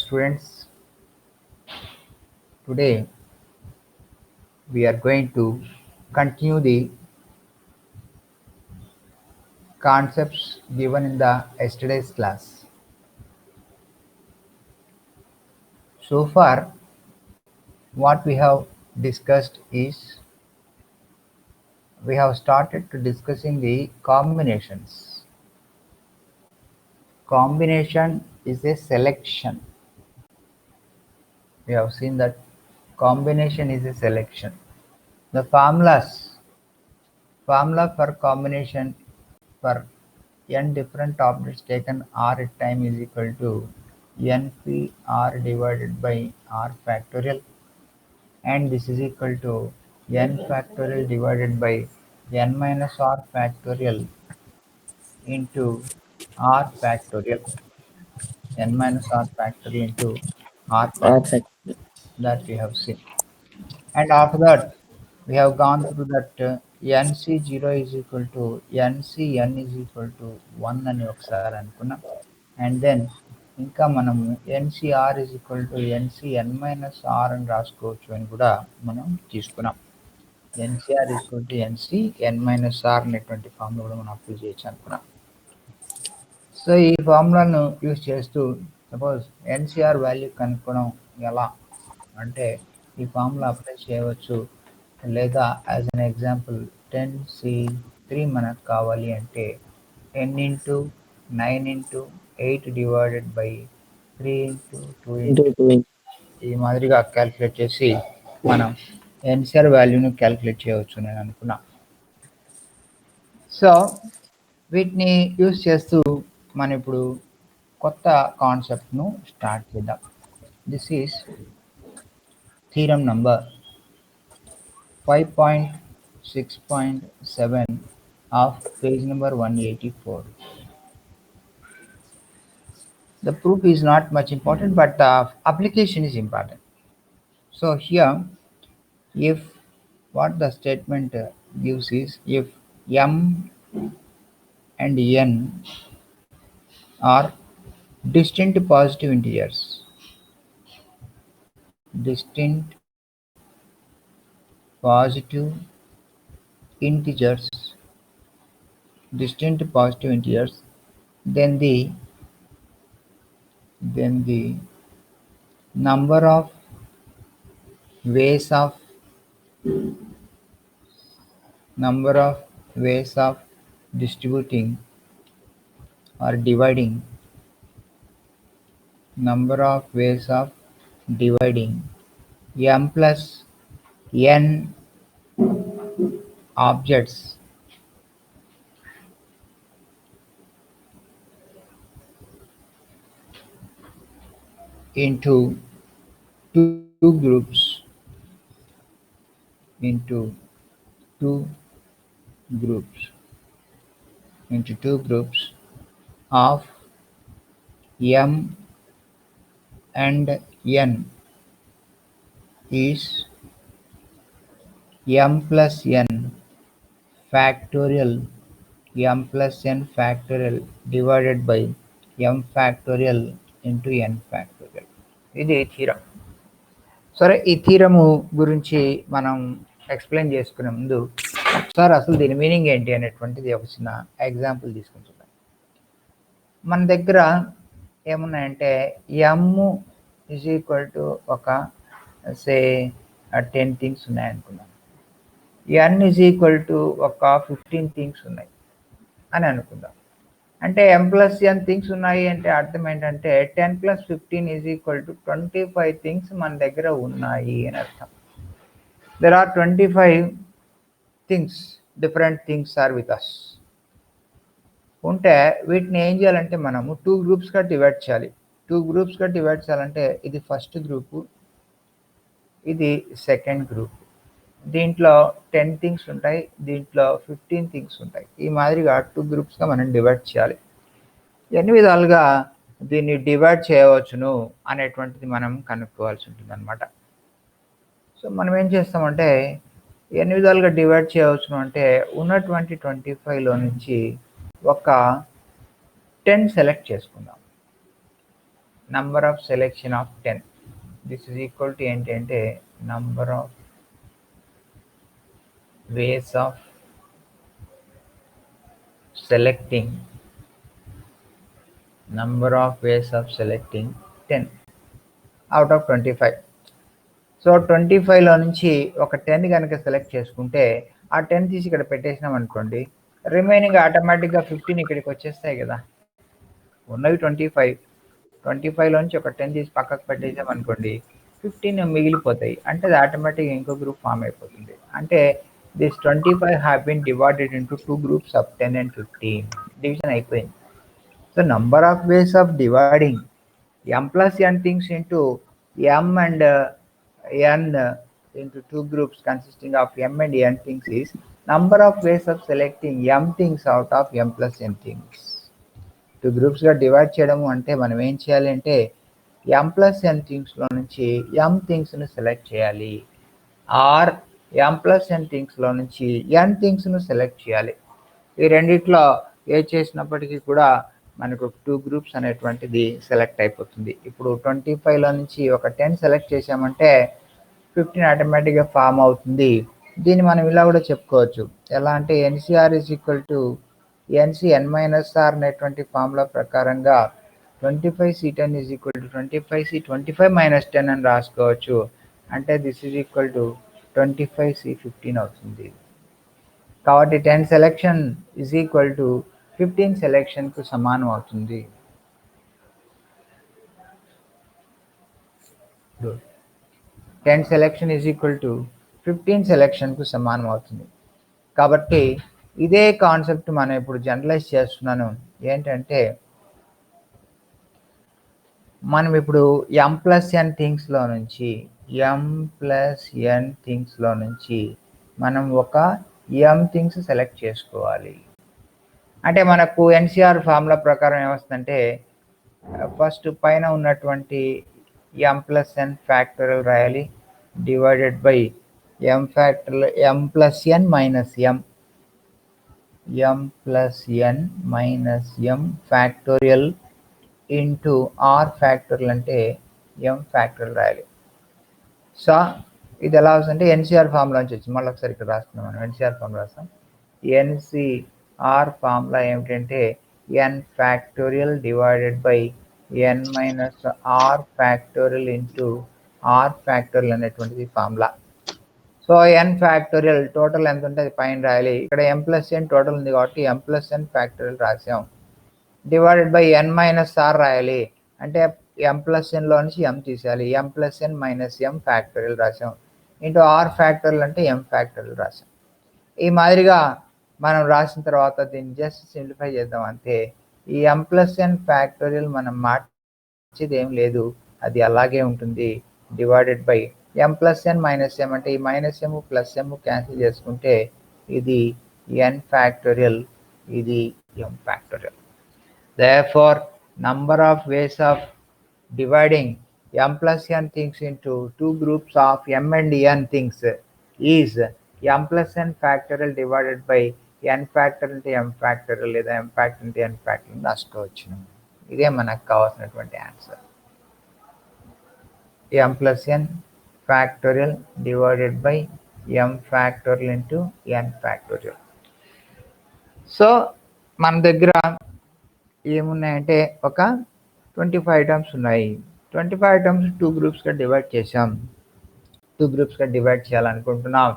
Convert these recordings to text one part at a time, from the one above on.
students, today we are going to continue the concepts given in the yesterday's class. So far, what we have discussed is we have started to discussing the combinations. Combination is a selection. We have seen that combination is a selection. The formula for combination for n different objects taken r at time is equal to np r divided by r factorial, and this is equal to n factorial divided by n minus r factorial into r factorial, n minus r factorial into r factorial, Perfect. that we have seen. And after that, we have gone through that nc0 is equal to ncn is equal to 1 అని ఒకసారి అనుకున్నాం. And then ఇంకా మనము NCR is equal to NCN minus R అని రాసుకోవచ్చు అని కూడా మనం తీసుకున్నాం. NCR is equal to NCN minus R అనేటువంటి ఫార్ములా కూడా మనం అప్లై చేయొచ్చు అనుకున్నాం. సో ఈ ఫార్ములాను యూజ్ చేస్తూ సపోజ్ ఎన్సిఆర్ వాల్యూ కనుక్కోవడం ఎలా అంటే ఈ ఫార్ములా అప్లై చేయవచ్చు, లేదా యాజ్ అన్ ఎగ్జాంపుల్ 10c3 మనకు కావాలి అంటే 10 into 9 into 8 divided by 3 into 2 into ఈ మాదిరిగా క్యాలిక్యులేట్ చేసి మనం ఎన్సిఆర్ వాల్యూను క్యాలిక్యులేట్ చేయవచ్చు నేను అనుకున్నా. సో వీటిని యూజ్ చేస్తూ మనం ఇప్పుడు కొత్త కాన్సెప్ట్ను స్టార్ట్ చేద్దాం. This is theorem number 5.6.7 of page number 184. The proof is not much important, but the application is important. So here, if what the statement gives is if m and n are distinct positive integers, distinct positive integers, then the number of ways of distributing or dividing m plus n objects into two groups of m and n is m plus n factorial divided by m factorial into n factorial. ఇది theorem. సరే, ఈ థీరము గురించి మనం explain చేసుకునే ముందు ఒకసారి అసలు దీని మీనింగ్ ఏంటి అనేటువంటిది ఒక చిన్న ఎగ్జాంపుల్ తీసుకుంటున్నాం. మన దగ్గర ఏమున్నాయంటే m is equal to ఒక సే 10 things ఉన్నాయనుకున్నాం, n is equal to ఒక 15 థింగ్స్ ఉన్నాయి అని అనుకుందాం. అంటే m plus n థింగ్స్ ఉన్నాయి అంటే అర్థం ఏంటంటే 10 plus 15 is equal to 25 things మన దగ్గర ఉన్నాయి అని అర్థం. There are 25 things, different things are with us. ఉంటే వీటిని ఏం చేయాలంటే మనము 2 గ్రూప్స్గా డివైడ్ చేయాలి. 2 గ్రూప్స్గా డివైడ్ చేయాలంటే ఇది ఫస్ట్ గ్రూపు, ఇది సెకండ్ గ్రూప్. దీంట్లో 10 థింగ్స్ ఉంటాయి, దీంట్లో 15 థింగ్స్ ఉంటాయి. ఈ మాదిరిగా 2 గ్రూప్స్గా మనం డివైడ్ చేయాలి. ఎన్ని విధాలుగా దీన్ని డివైడ్ చేయవచ్చును అనేటువంటిది మనం కనుక్కోవాల్సి ఉంటుంది అన్నమాట. సో మనం ఏం చేస్తామంటే ఎన్ని విధాలుగా డివైడ్ చేయవచ్చును అంటే ఉన్నటువంటి 25లో నుంచి ఒక 10 సెలెక్ట్ చేసుకుందాం. number of selection of 10. This is equal to ఏంటంటే number of ways of selecting 10 out of 25. So 25లో నుంచి ఒక 10 కనుక సెలెక్ట్ చేసుకుంటే ఆ 10 తీసి ఇక్కడ పెట్టేసినాం అనుకోండి, రిమైనింగ్ ఆటోమేటిక్గా 15 ఇక్కడికి వచ్చేస్తాయి కదా. ఉన్నవి 25లో నుంచి ఒక 10 తీసి పక్కకు పెట్టేసాం అనుకోండి, 15 మిగిలిపోతాయి. అంటే అది ఆటోమేటిక్గా ఇంకో గ్రూప్ ఫామ్ అయిపోతుంది. అంటే this 25 have been divided into 2 groups of 10 and 15. Division అయిపోయింది. So number of ways of dividing m plus n things into m and n into 2 groups consisting of m and n things is number of ways of selecting m things out of m plus n things. 2 గ్రూప్స్గా divide చేయడము అంటే మనం ఏం చేయాలి అంటే m plus n థింగ్స్లో నుంచి m థింగ్స్ను select చేయాలి, are m plus n థింగ్స్లో నుంచి n థింగ్స్ను సెలెక్ట్ చేయాలి. ఈ రెండిట్లో ఏ చేసినప్పటికీ కూడా మనకు 2 గ్రూప్స్ అనేటువంటిది సెలెక్ట్ అయిపోతుంది. ఇప్పుడు 25లో నుంచి ఒక 10 సెలెక్ట్ చేసామంటే 15 ఆటోమేటిక్గా ఫామ్ అవుతుంది. దీన్ని మనం ఇలా కూడా చెప్పుకోవచ్చు. ఎలా అంటే NCR is equal to NCn-r అనేటువంటి ఫార్ములా ప్రకారంగా 25C10 is equal to 25C 25 - 10 అని రాసుకోవచ్చు. అంటే this is equal to 25C15 అవుతుంది. కాబట్టి 10 సెలెక్షన్ ఈజ్ ఈక్వల్ టు 15 సెలెక్షన్కు సమానం అవుతుంది. 10 సెలెక్షన్ ఈజ్ ఈక్వల్ టు 15 సెలెక్షన్కు సమానం అవుతుంది. కాబట్టి ఇదే కాన్సెప్ట్ మనం ఇప్పుడు జనరలైజ్ చేస్తున్నాను. ఏంటంటే మనం ఇప్పుడు m plus n థింగ్స్లో నుంచి మనం ఒక m థింగ్స్ సెలెక్ట్ చేసుకోవాలి. అంటే మనకు ఎన్సిఆర్ ఫార్ములా ప్రకారం ఏమొస్తుందంటే ఫస్ట్ పైన ఉన్నటువంటి m plus n ఫ్యాక్టోరియల్ రాయాలి, divided by m plus n minus m factorial into R factorial అంటే m ఫ్యాక్టోరియల్ రాయాలి. సో ఇది ఎలా వస్తుందంటే ఎన్సిఆర్ ఫార్ములా నుంచి వచ్చింది. మళ్ళీ ఒకసారి ఇక్కడ రాస్తున్నాం. మనం ఎన్సిఆర్ ఫార్ములా రాస్తాం. ఎన్సిఆర్ ఫార్ములా ఏమిటంటే n factorial divided by n minus R factorial into R factorial అనేటువంటిది formula. So n factorial total ఎంత ఉంటే అది పైన రాయాలి. ఇక్కడ m plus n టోటల్ ఉంది కాబట్టి m plus n ఫ్యాక్టోరియల్ రాసాం. Divided by n minus R రాయాలి. అంటే m plus nలో నుంచి m తీసేయాలి. m plus n minus m factorial రాసాం. ఇంటూ ఆర్ ఫ్యాక్టోరియల్ అంటే m ఫ్యాక్టోరియల్ రాసాం. ఈ మాదిరిగా మనం రాసిన తర్వాత దీన్ని జస్ట్ సింప్లిఫై చేద్దాం అంతే. ఈ m plus n ఫ్యాక్టోరియల్ మనం మార్చేది ఏం లేదు, అది అలాగే ఉంటుంది. Divided by m plus n minus m అంటే ఈ minus m plus m cancel చేసుకుంటే ఇది n ఫ్యాక్టోరియల్, ఇది m factorial. Therefore, number of ways of dividing m plus n things into 2 groups of m and n things is m plus n factorial divided by n factorial into m factorial లేదా m factorial into n factorial రాసుకోవచ్చు. ఇదే మనకు కావాల్సినటువంటి answer. m plus n factorial divided by m factorial into n factorial. So మన దగ్గర ఏమున్నాయంటే ఒక 25 items ఉన్నాయి. 25 items 2 గ్రూప్స్గా డివైడ్ చేసాం. 2 గ్రూప్స్గా డివైడ్ చేయాలనుకుంటున్నాం.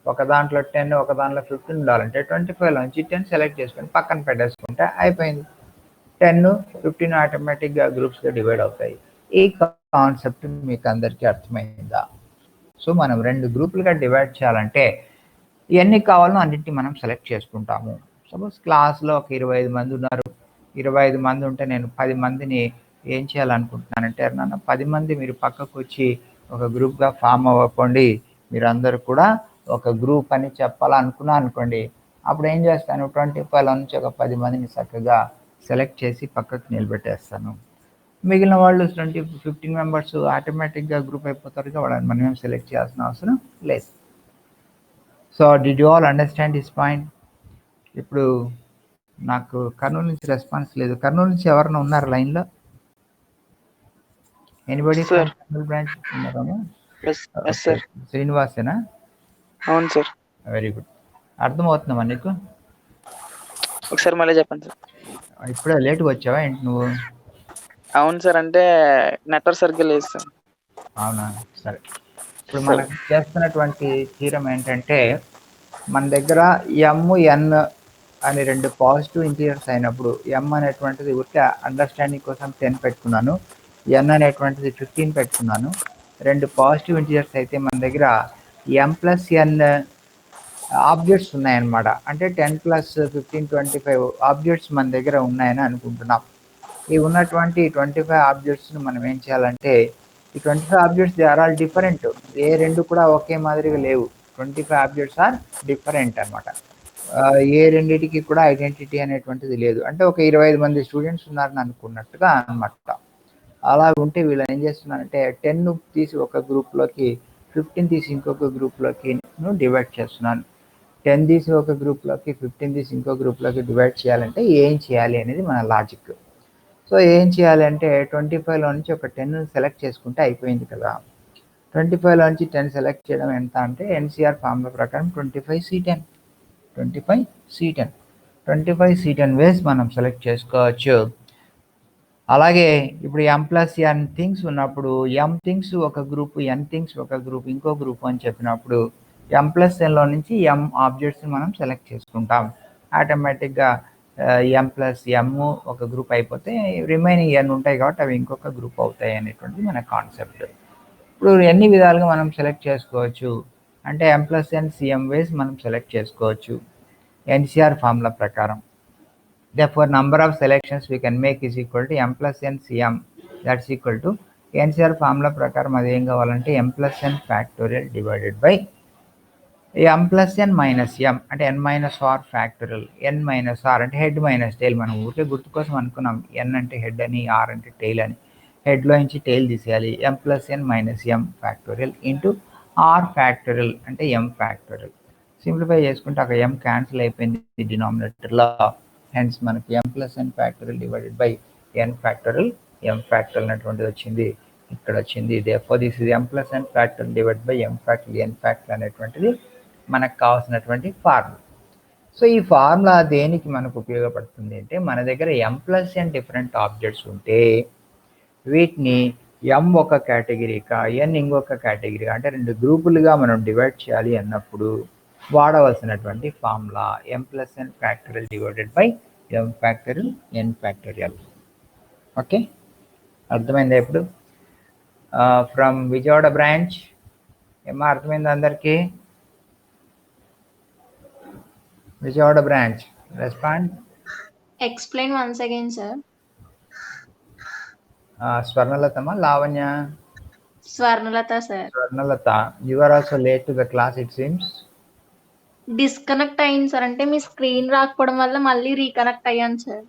ఒక దాంట్లో 10 ఒక దాంట్లో 15 ఉండాలంటే 25లో నుంచి 10 సెలెక్ట్ చేసుకొని పక్కన పెట్టేసుకుంటే అయిపోయింది. 10, 15 ఆటోమేటిక్గా గ్రూప్స్గా డివైడ్ అవుతాయి. ఈ కాన్సెప్ట్ మీకు అందరికీ అర్థమైందా? సో మనం 2 గ్రూపులుగా డివైడ్ చేయాలంటే ఎన్ని కావాలో అన్నింటినీ మనం సెలెక్ట్ చేసుకుంటాము. సపోజ్ క్లాస్లో ఒక 25 మంది ఉన్నారు. 25 మంది ఉంటే నేను 10 మందిని ఏం చేయాలనుకుంటున్నానంటే, నన్ను 10 మంది మీరు పక్కకు వచ్చి ఒక గ్రూప్గా ఫామ్ అవ్వకండి, మీరు అందరూ కూడా ఒక గ్రూప్ అని చెప్పాలనుకున్నా అనుకోండి. అప్పుడు ఏం చేస్తాను, 25లో నుంచి ఒక 10 మందిని చక్కగా సెలెక్ట్ చేసి పక్కకు నిలబెట్టేస్తాను. మిగిలిన వాళ్ళు 15 మెంబర్స్ ఆటోమేటిక్గా గ్రూప్ అయిపోతారు. వాళ్ళని మనం ఏం సెలెక్ట్ చేయాల్సిన అవసరం లేదు. So did you all understand this point? ఇప్పుడు నాకు కర్నూలు నుంచి రెస్పాన్స్ లేదు. కర్నూలు నుంచి ఎవరైనా ఉన్నారు లైన్లో? Anybody Sir. From Kurnool branch ఉన్నారా? Yes, yes, okay. sir. శ్రీనివాసేనా? అవును సార్. Very good. అర్థమవుతుందమ్మా నీకు? ఒకసారి మళ్ళీ చెప్పండి సార్. ఇప్పుడే లేట్‌గా వచ్చావా ఏంటి నువ్వు? అవును సార్, అంటే నెట్వర్క్ సరిగ్గా లేదు సార్. అవునా? సరే. ఇప్పుడు సార్. మనం చేస్తున్నటువంటి థీరం ఏంటంటే, మన దగ్గర ఎమ్, ఎన్ అని 2 పాజిటివ్ ఇంటీజర్స్ అయినప్పుడు ఎమ్ అనేటువంటిది ఊరికే అండర్‌స్టాండింగ్ కోసం 10 పెట్టుకున్నాను. ఎన్ అనేటువంటిది 15 పెట్టుకున్నాను. 2 పాజిటివ్ ఇంటీజర్స్ అయితే మన దగ్గర m+n ఆబ్జెక్ట్స్ ఉన్నాయన్నమాట. అంటే 10 + 15 25 ఆబ్జెక్ట్స్ మన దగ్గర ఉన్నాయని అనుకుంటున్నాం. ఈ ఉన్నటువంటి 25 ఆబ్జెక్ట్స్‌ని మనం ఏం చేయాలంటే, ఈ 25 objects they are all different. ఏ 2 కూడా ఒకే మాదిరిగా లేవు. 25 ఆబ్జెక్ట్స్ ఆర్ డిఫరెంట్ అన్నమాట. ఏ రెండిటికి కూడా ఐడెంటిటీ అనేటువంటిది లేదు. అంటే ఒక 25 మంది స్టూడెంట్స్ ఉన్నారని అనుకున్నట్టుగా అన్నమాట. అలా ఉంటే వీళ్ళు ఏం చేస్తున్నారంటే 10 తీసి ఒక గ్రూప్‌లోకి, 15 తీసి ఇంకొక గ్రూప్‌లోకి డివైడ్ చేస్తున్నాను. 10 తీసి ఒక గ్రూప్‌లోకి, 15 తీసి ఇంకో గ్రూప్‌లోకి డివైడ్ చేయాలంటే ఏం చేయాలి అనేది మన లాజిక్. సో ఏం చేయాలి అంటే 25లో నుంచి ఒక 10 సెలెక్ట్ చేసుకుంటే అయిపోయింది కదా. 25లో నుంచి 10 సెలెక్ట్ చేయడం ఎంత అంటే ఎన్సీఆర్ ఫార్ములా ప్రకారం 25C10. 25C10. 25C10 వేస్ మనం సెలెక్ట్ చేసుకోవచ్చు. అలాగే ఇప్పుడు m+n థింగ్స్ ఉన్నప్పుడు m థింగ్స్ ఒక గ్రూప్, n థింగ్స్ ఒక గ్రూప్, ఇంకో గ్రూప్ అని చెప్పినప్పుడు m+nలో నుంచి m ఆబ్జెక్ట్స్ని మనం సెలెక్ట్ చేసుకుంటాం. ఆటోమేటిక్గా m+m ఒక గ్రూప్ అయిపోతే రిమైనింగ్ n ఉంటాయి కాబట్టి అవి ఇంకొక గ్రూప్ అవుతాయి అనేటువంటిది మన కాన్సెప్ట్. ఇప్పుడు ఎన్ని విధాలుగా మనం సెలెక్ట్ చేసుకోవచ్చు అంటే m+n cm వేస్ మనం సెలెక్ట్ చేసుకోవచ్చు ఎన్సీఆర్ ఫార్ములా ప్రకారం. Therefore, number of selections we can make is equal to m+n cm. That's equal to NCR formula ప్రకారం అది ఏం కావాలంటే m+n factorial divided by m+n minus m అంటే n minus r factorial. n minus r అంటే head minus tail. మనం ఊరికే గుర్తు కోసం అనుకున్నాం n అంటే head అని, r అంటే tail అని. హెడ్లో నుంచి tail తీసేయాలి. m+n minus m factorial into r factorial అంటే m factorial. సింప్లిఫై చేసుకుంటే అక్కడ m క్యాన్సిల్ అయిపోయింది డినామినేటర్లో. హెన్స్ మనకి m+n factorial divided by n factorial, m factorial అనేటువంటిది వచ్చింది, ఇక్కడ వచ్చింది. therefore this is m+n factorial divided by m factorial, n factorial అనేటువంటిది మనకు కావాల్సినటువంటి ఫార్ములా. సో ఈ ఫార్ములా దేనికి మనకు ఉపయోగపడుతుంది అంటే, మన దగ్గర m+n డిఫరెంట్ ఆబ్జెక్ట్స్ ఉంటే వీటిని m ఒక కేటగిరీగా, n ఇంకొక కేటగిరీగా అంటే 2 గ్రూపులుగా మనం డివైడ్ చేయాలి అన్నప్పుడు వాడవలసినటువంటి formula m+n factorial divided by m factorial, n factorial. Okay, అర్థమైందా? ఇప్పుడు ఫ్రమ్ విజయవాడ బ్రాంచ్ ఏమో అర్థమైంది అందరికీ? Vijayawada branch respond. Explain once again, sir. స్వర్ణలతమా Lavanya? Swarnalata, sir. Swarnalata, you are also late to the class it seems. Disconnect అయింది సార్, అంటే మీ screen రాకపోవడం వల్ల మళ్ళీ రీకనెక్ట్ అయ్యాను సార్.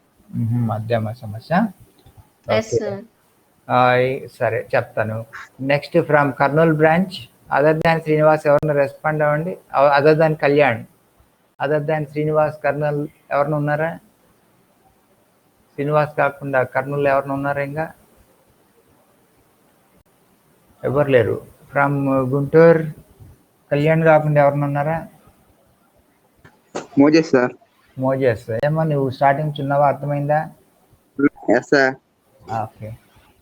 మధ్యమ సమస్య. Yes sir. సరే చెప్తాను. Next from Kurnool branch other than Srinivas ఎవరిని రెస్పాండ్ అవ్వండి. Other than Kalyan, other than Srinivas Kurnool ఎవరిని ఉన్నారా? శ్రీనివాస్ కాకుండా కర్నూలు ఎవరిని ఉన్నారా? ఇంకా ఎవరు లేరు. ఫ్రమ్ గుంటూరు కళ్యాణ్ కాకుండా ఎవరిని ఉన్నారా? Moses sir. మోజెస్. ఏమో నువ్వు స్టార్టింగ్ చిన్నవా, అర్థమైందా? Yes sir. ఓకే,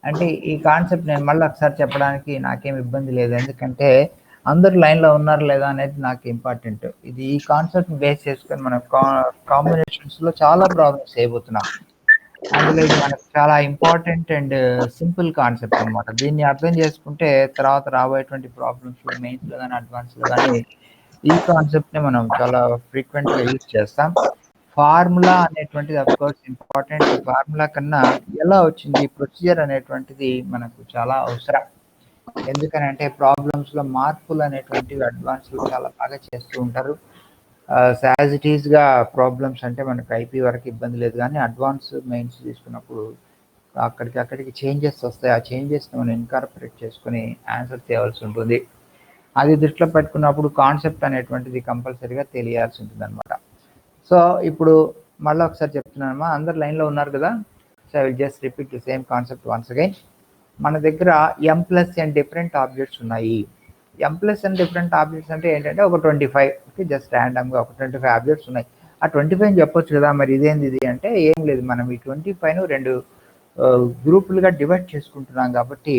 అంటే ఈ కాన్సెప్ట్ నేను మళ్ళీ ఒకసారి చెప్పడానికి నాకేం ఇబ్బంది లేదు, ఎందుకంటే అందరు లైన్లో ఉన్నారు లేదా అనేది నాకు ఇంపార్టెంట్. ఇది ఈ కాన్సెప్ట్ బేస్ చేసుకొని మనం కాంబినేషన్స్లో చాలా ప్రాబ్లమ్స్ చేయబోతున్నాం. అందులో ఇది మనకు చాలా ఇంపార్టెంట్ అండ్ సింపుల్ కాన్సెప్ట్ అనమాట. దీన్ని అర్థం చేసుకుంటే తర్వాత రాబోయేటువంటి ప్రాబ్లమ్స్లో, మెయిన్స్లో కానీ అడ్వాన్స్లో కానీ ఈ కాన్సెప్ట్ని మనం చాలా ఫ్రీక్వెంట్గా యూజ్ చేస్తాం. ఫార్ములా అనేటువంటిది అఫ్కోర్స్ ఇంపార్టెంట్. ఈ ఫార్ములా కన్నా ఎలా వచ్చింది ప్రొసీజర్ అనేటువంటిది మనకు చాలా అవసరం. ఎందుకనంటే ప్రాబ్లమ్స్లో మార్పులు అనేటువంటివి అడ్వాన్స్లో చాలా బాగా చేస్తూ ఉంటారు. యాజ్ ఇట్ ఈస్గా ప్రాబ్లమ్స్ అంటే మనకు ఐపీ వరకు ఇబ్బంది లేదు, కానీ అడ్వాన్స్ మెయిన్స్ తీసుకున్నప్పుడు అక్కడికి చేంజెస్ వస్తాయి. ఆ చేంజెస్ని మనం ఇన్కార్పొరేట్ చేసుకుని ఆన్సర్ చేయవలసి ఉంటుంది. అది దృష్టిలో పెట్టుకున్నప్పుడు కాన్సెప్ట్ అనేటువంటిది కంపల్సరీగా తెలియాల్సి ఉంటుంది అనమాట. సో ఇప్పుడు మళ్ళీ ఒకసారి చెప్తున్నానమ్మా, అందరు లైన్లో ఉన్నారు కదా. So I will just repeat the same concept once again. మన దగ్గర m+n డిఫరెంట్ ఆబ్జెక్ట్స్ ఉన్నాయి. m+n డిఫరెంట్ ఆబ్జెక్ట్స్ అంటే ఏంటంటే ఒక 25, ఓకే, జస్ట్ ర్యాండమ్గా ఒక 25 ఆబ్జెక్ట్స్ ఉన్నాయి. ఆ 25 చెప్పొచ్చు కదా, మరి ఇదేంది ఇది అంటే ఏం లేదు, మనం ఈ 25ను 2 గ్రూపులుగా డివైడ్ చేసుకుంటున్నాం కాబట్టి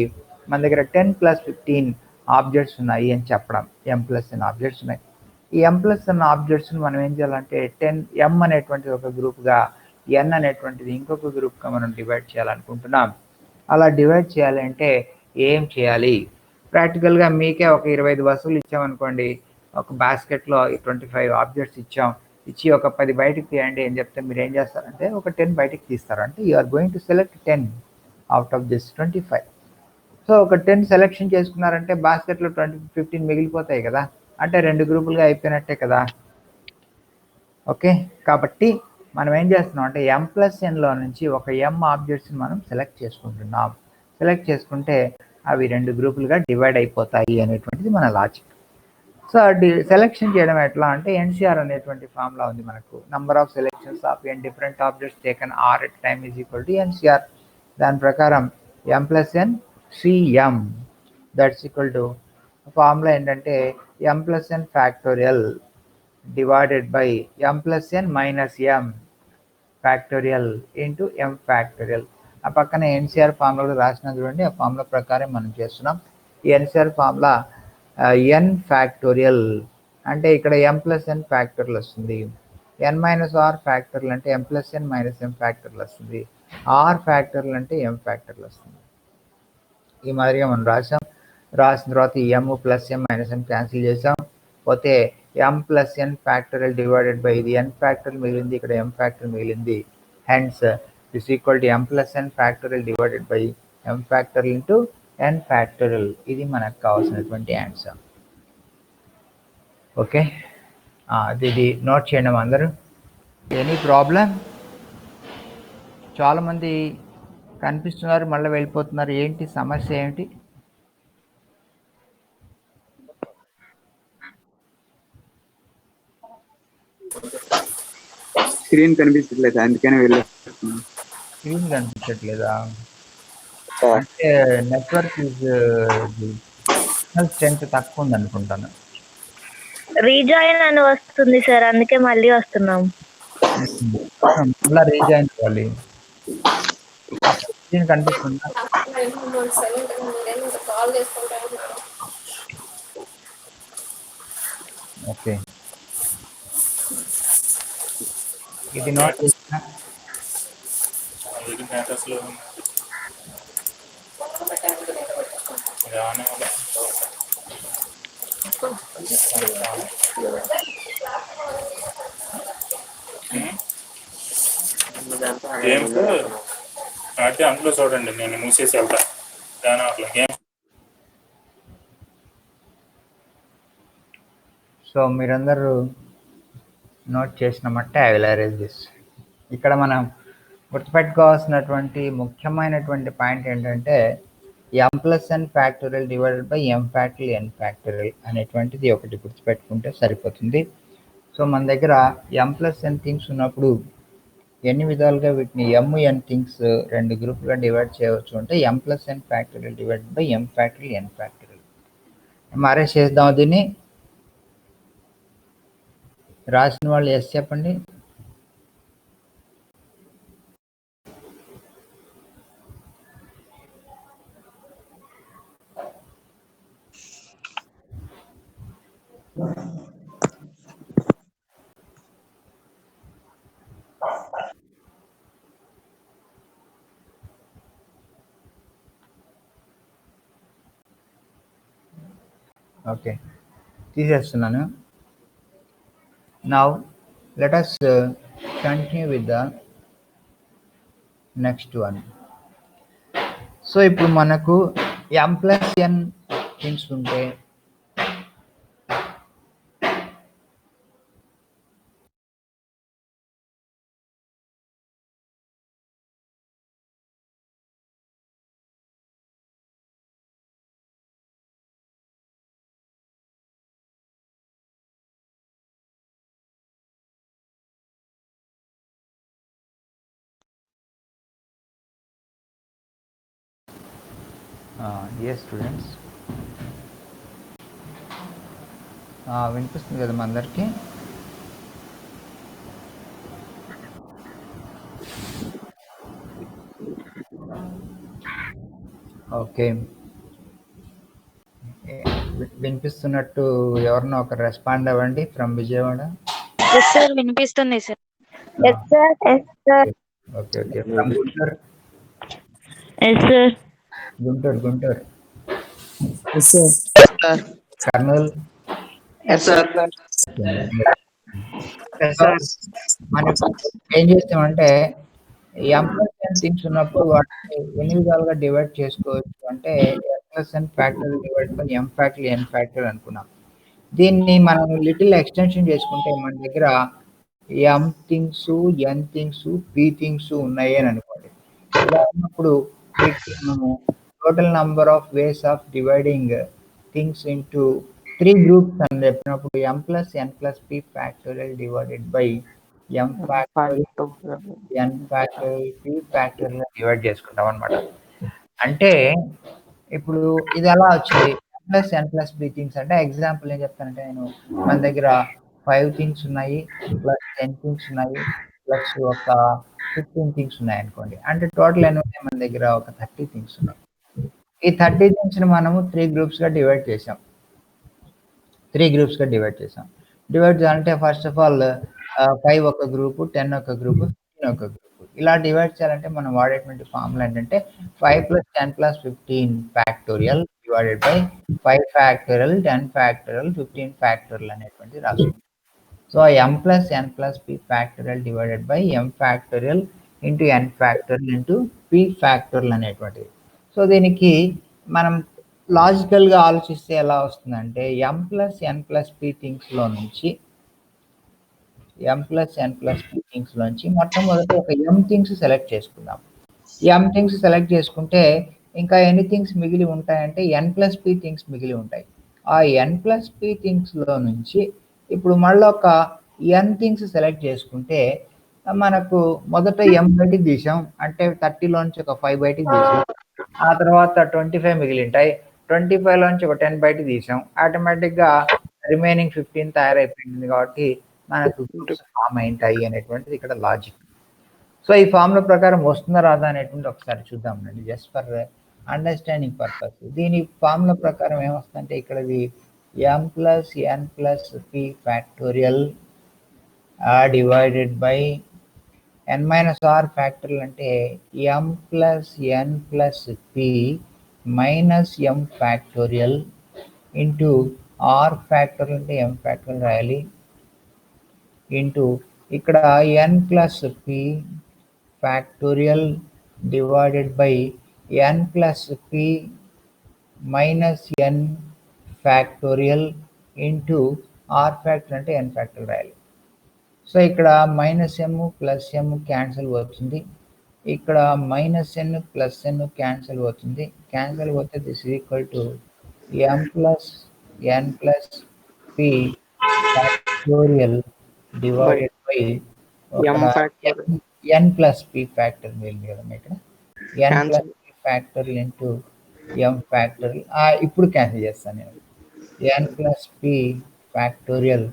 మన దగ్గర 10+15 ఆబ్జెక్ట్స్ ఉన్నాయి అని చెప్పడం. m+n ఆబ్జెక్ట్స్ ఉన్నాయి. ఈ m+n ఆబ్జెక్ట్స్ని మనం ఏం చేయాలంటే m అనేటువంటిది ఒక గ్రూప్గా, n అనేటువంటిది ఇంకొక గ్రూప్గా మనం డివైడ్ చేయాలనుకుంటున్నాం. అలా డివైడ్ చేయాలంటే ఏం చేయాలి? ప్రాక్టికల్గా మీకే ఒక 25 వస్తువులు ఇచ్చామనుకోండి, ఒక బాస్కెట్లో 25 ఆబ్జెక్ట్స్ ఇచ్చి ఒక 10 బయటకు తీయండి అని చెప్తే మీరు ఏం చేస్తారంటే ఒక 10 బయటకు తీస్తారు. అంటే you are going to select 10 out of this 25. So ఒక 10 సెలెక్షన్ చేసుకున్నారంటే బాస్కెట్లో 15 మిగిలిపోతాయి కదా, అంటే 2 గ్రూపులుగా అయిపోయినట్టే కదా. ఓకే, కాబట్టి మనం ఏం చేస్తున్నాం అంటే m+nలో నుంచి ఒక m ఆబ్జెక్ట్స్ని మనం సెలెక్ట్ చేసుకుంటున్నాం. సెలెక్ట్ చేసుకుంటే అవి 2 గ్రూపులుగా డివైడ్ అయిపోతాయి అనేటువంటిది మన లాజిక్. సో సెలెక్షన్ చేయడం ఎట్లా అంటే ఎన్సిఆర్ అనేటువంటి ఫార్ములా ఉంది మనకు. Number of selections of n different objects taken r at time is equal to NCR. దాని ప్రకారం m+n cm that's equal to formula ఏంటంటే m+n factorial divided by m+n minus m factorial into m factorial. ఆ పక్కన NCR formula రాసిన చూడండి, ఆ formula ప్రకారం మనం చేస్తున్నాం. ఈ ఎన్సిఆర్ ఫార్ములా n ఫ్యాక్టోరియల్ అంటే ఇక్కడ m+n ఫ్యాక్టోరియల్ వస్తుంది, n మైనస్ r ఫ్యాక్టోరియల్ అంటే m+n మైనస్ m ఫ్యాక్టోరియల్ వస్తుంది, r ఫ్యాక్టోరియల్ అంటే m ఫ్యాక్టోరియల్ వస్తుంది. ఈ మాదిరిగా మనం రాసిన తర్వాత ఈ m plus m minus m cancel చేసాం, పోతే m+n ఫ్యాక్టోరియల్ డివైడెడ్ బై ఇది n ఫ్యాక్టోరియల్ మిగిలింది, ఇక్కడ m ఫ్యాక్టోరియల్ మిగిలింది. Hence this equal to m+n factorial divided by m factorial into n factorial. ఇది మనకు కావాల్సినటువంటి ఆన్సర్. ఓకే, ఇది నోట్ చేయండి అందరూ. Any problem? చాలామంది కనిపిస్తున్నారు, మళ్ళీ వెళ్ళిపోతున్నారు, ఏంటి సమస్య ఏంటి? స్క్రీన్ కనిపించట్లేదు, అందుకనే వెళ్ళేస్తున్నాను. స్క్రీన్ కనిపించట్లేదా? అంటే నెట్వర్క్ స్ట్రెంత్ తక్కువ ఉంది అనుకుంటాను. రీజాయిన్ అని వస్తుంది సార్, అందుకే మళ్ళీ వస్తున్నాం. మళ్ళీ రీజాయిన్ అవ్వాలి. స్క్రీన్ కనిపిస్తుందా? ఓకే, ఇది నోట్ చేసిన గేమ్స్ అయితే అందులో చూడండి, నేను మూసేసి వెళ్తా దాని అట్లా గేమ్స్. సో మీరందరూ నోట్ చేసినామంటే ఐ విల్ అరేంజ్ దిస్. ఇక్కడ మనం గుర్తుపెట్టుకోవాల్సినటువంటి ముఖ్యమైనటువంటి పాయింట్ ఏంటంటే m+n factorial divided by m factorial n factorial అనేటువంటిది ఒకటి గుర్తుపెట్టుకుంటే సరిపోతుంది. సో మన దగ్గర m+n థింగ్స్ ఉన్నప్పుడు ఎన్ని విధాలుగా వీటిని m థింగ్స్ 2 గ్రూపులుగా డివైడ్ చేయవచ్చు అంటే m+n factorial divided by m factorial n factorial. Arrange చేద్దాం. దీన్ని రాసిన వాళ్ళు ఎస్ చెప్పండి. ఓకే, తీసేస్తున్నాను. Now let us continue with the next one. So ఇప్పుడు మనకు m+n థింగ్స్ ఉంటే ఎస్ స్టూడెంట్స్, వినిపిస్తుంది కదా మా అందరికీ? ఓకే, వినిపిస్తున్నట్టు ఎవరినో ఒక రెస్పాండ్ అవ్వండి ఫ్రమ్ విజయవాడ. సార్ వినిపిస్తుంది sir. Yes sir, yes sir. Okay okay, from Guntur. Yes sir. Guntur. Sir. Kurnool. Yes sir. మనం ఏం చేస్తామంటే M+N థింగ్స్ ఉన్నప్పుడు వాటిని ఎన్ని విధాలుగా డివైడ్ చేసుకోవచ్చు అంటే M+N factory divide by M factory N factory అనుకున్నాం. దీన్ని మనం లిటిల్ ఎక్స్టెన్షన్ చేసుకుంటే మన దగ్గర M things, N things, P things ఉన్నాయి అని అనుకోండి. ఇలా ఉన్నప్పుడు వీటికి మనము total number of ways of dividing things into 3 groups అని చెప్పినప్పుడు M+N+P factorial divided by M factorial N factorial P factorial divide చేసుకుంటాం అనమాట. అంటే ఇప్పుడు ఇది ఎలా వచ్చింది? M+N+P థింగ్స్ అంటే ఎగ్జాంపుల్ ఏం చెప్తానంటే, నేను మన దగ్గర 5 థింగ్స్ ఉన్నాయి, ప్లస్ 10 థింగ్స్ ఉన్నాయి, ప్లస్ ఒక 15 థింగ్స్ ఉన్నాయి అనుకోండి. అంటే టోటల్ ఎన్ని ఉన్నాయి మన దగ్గర? ఒక 30 థింగ్స్ ఉన్నాయి. ఈ 30 థింగ్స్ని మనము 3 గ్రూప్స్గా డివైడ్ చేసాం. డివైడ్ చేయాలంటే ఫస్ట్ ఆఫ్ ఆల్ 5 ఒక గ్రూపు, 10 ఒక గ్రూపు, 15 ఒక గ్రూపు. ఇలా డివైడ్ చేయాలంటే మనం వాడేటువంటి ఫార్ములా ఏంటంటే 5 + 10 + 15 factorial divided by 5 factorial 10 factorial 15 factorial అనేటువంటిది రాసుకుంటాం. So M+N+P factorial divided by M factorial into N factorial into P factorial అనేటువంటిది. సో దీనికి మనం లాజికల్గా ఆలోచిస్తే ఎలా వస్తుందంటే M+N+P థింగ్స్లో నుంచి మొట్టమొదటి ఒక M థింగ్స్ సెలెక్ట్ చేసుకుందాం. M థింగ్స్ సెలెక్ట్ చేసుకుంటే ఇంకా ఎన్ని థింగ్స్ మిగిలి ఉంటాయంటే N+P థింగ్స్ మిగిలి ఉంటాయి. ఆ N+P థింగ్స్లో నుంచి ఇప్పుడు మళ్ళీ ఒక N థింగ్స్ సెలెక్ట్ చేసుకుంటే మనకు మొదట M బయటికి తీసాం, అంటే 30లోంచి ఒక 5 బయటికి తీసాం. ఆ తర్వాత 25 మిగిలి ఉంటాయి. 25లోంచి ఒక 10 బయటికి తీసాం. ఆటోమేటిక్గా రిమైనింగ్ 15 తయారైపోయింది కాబట్టి మనకు ఫామ్ అయింటాయి అనేటువంటిది ఇక్కడ లాజిక్. సో ఈ ఫార్ములా ప్రకారం వస్తుందా రాదా అనేటువంటి ఒకసారి చూద్దామండి, జస్ట్ ఫర్ అండర్స్టాండింగ్ పర్పస్. దీని ఫార్ములా ప్రకారం ఏమొస్తుందంటే ఇక్కడది M+N+P factorial divided by N-R factorial అంటే M+N+P minus M factorial into R factorial అంటే M ఫ్యాక్టోరియల్ రాయాలి ఇంటూ ఇక్కడ N+P factorial divided by N+P minus N factorial into R factorial అంటే N factorial రాయాలి. So ఇక్కడ -m plus m cancel అవుతుంది, ఇక్కడ -n plus n cancel అవుతుంది. Cancel అవుతే this equal to M+N+P factorial divided by N+P factorial మిగిలింది కదమ్మా ఇక్కడ, N+P factorial into M factorial. ఇప్పుడు క్యాన్సిల్ చేస్తాను నేను. N+P ఫ్యాక్టోరియల్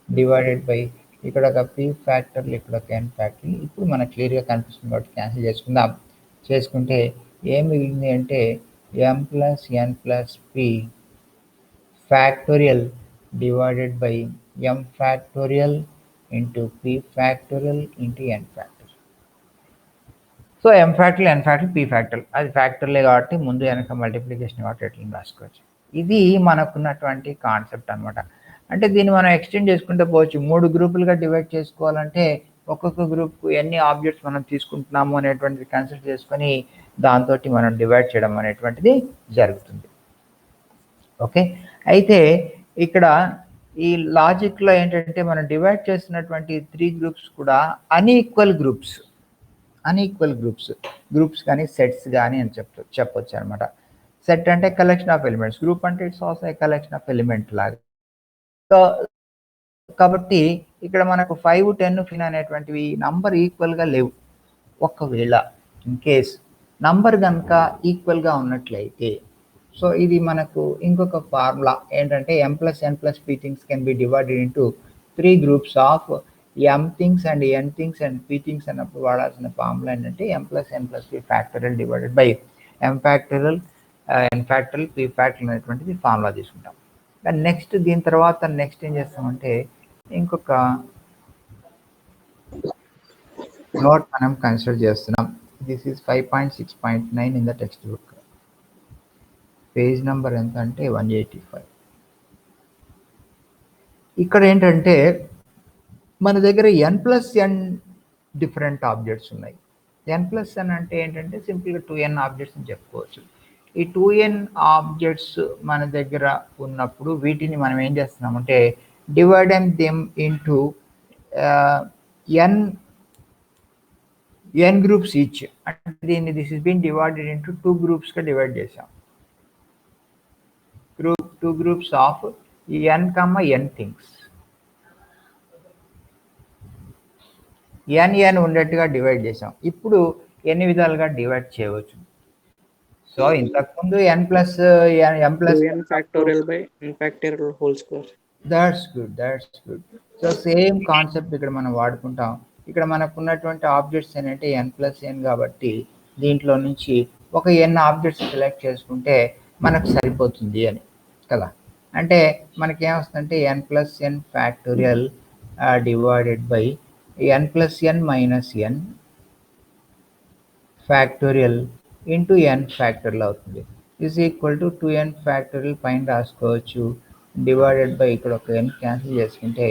డివైడెడ్ బై ఇక్కడ ఒక P ఫ్యాక్టోరియల్, ఇక్కడ ఒక N ఫ్యాక్టోరియల్. ఇప్పుడు మనకు క్లియర్గా కనిపిస్తుంది కాబట్టి క్యాన్సిల్ చేసుకుందాం. చేసుకుంటే ఏం మిగిలింది అంటే M+N+P factorial divided by M factorial into P factorial into N factorial. So M factorial, N factorial, P factorial, అది ఫ్యాక్టోరియలే కాబట్టి ముందు వెనక మల్టిప్లికేషన్ కాబట్టి ఎట్లా రాసుకోవచ్చు. ఇది మనకున్నటువంటి కాన్సెప్ట్ అనమాట. అంటే దీన్ని మనం ఎక్స్టెండ్ చేసుకుంటే పోవచ్చు. 3 గ్రూపులుగా డివైడ్ చేసుకోవాలంటే ఒక్కొక్క గ్రూప్కు ఎన్ని ఆబ్జెక్ట్స్ మనం తీసుకుంటున్నాము అనేటువంటిది కన్సిడర్ చేసుకొని దాంతో మనం డివైడ్ చేయడం అనేటువంటిది జరుగుతుంది. ఓకే, అయితే ఇక్కడ ఈ లాజిక్లో ఏంటంటే మనం డివైడ్ చేస్తున్నటువంటి 3 గ్రూప్స్ కూడా అన్ఈక్వల్ గ్రూప్స్ కానీ సెట్స్ కానీ అని చెప్పొచ్చు అనమాట. సెట్ అంటే కలెక్షన్ ఆఫ్ ఎలిమెంట్స్, గ్రూప్ అంటే it's also a collection of element లాగా. సో కాబట్టి ఇక్కడ మనకు 5, 10, 15 అనేటువంటివి నంబర్ ఈక్వల్గా లేవు. ఒకవేళ ఇన్ కేస్ నంబర్ కనుక ఈక్వల్గా ఉన్నట్లయితే, సో ఇది మనకు ఇంకొక ఫార్ములా ఏంటంటే m plus n plus p things can be divided into 3 groups of m things and n things and p things అన్నప్పుడు వాడాల్సిన ఫార్ములా ఏంటంటే m plus n plus p factorial divided by m factorial n factorial p factorial అనేటువంటిది formula తీసుకుంటాం. And next దీని తర్వాత next ఏం చేస్తామంటే ఇంకొక నోట్ మనం కన్సిడర్ చేస్తున్నాం. This is 5.6.9 in the text book. Page number ఎంత అంటే 185. ఇక్కడ ఏంటంటే మన దగ్గర n plus n different objects ఉన్నాయి. n ప్లస్ n అంటే ఏంటంటే సింపుల్గా 2n ఆబ్జెక్ట్స్ అని చెప్పుకోవచ్చు. ఈ 2n ఆబ్జెక్ట్స్ మన దగ్గర ఉన్నప్పుడు వీటిని మనం ఏం చేస్తున్నామంటే dividing them into n groups each. అంటే దీన్ని this is been divided into 2 గ్రూప్స్గా డివైడ్ చేసాం. 2 groups of n things. n ఉండేట్టుగా డివైడ్ చేసాం. ఇప్పుడు ఎన్ని విధాలుగా డివైడ్ చేయవచ్చు? సో ఇంతకుముందు m plus n factorial by n factorial whole square. That's good. So same concept ఇక్కడ మనం వాడుకుంటాం. ఇక్కడ మనకు ఉన్నటువంటి ఆబ్జెక్ట్స్ ఏంటంటే n ప్లస్ n కాబట్టి దీంట్లో నుంచి ఒక n ఆబ్జెక్ట్స్ సెలెక్ట్ చేసుకుంటే మనకు సరిపోతుంది అని కదా. అంటే మనకేమొస్తుందంటే n plus n factorial divided by n plus n minus n factorial into n factorial అవుతుంది. Is equal to 2n factorial పైన రాసుకోవచ్చు డివైడెడ్ బై ఇక్కడ ఒక n క్యాన్సిల్ చేసుకుంటే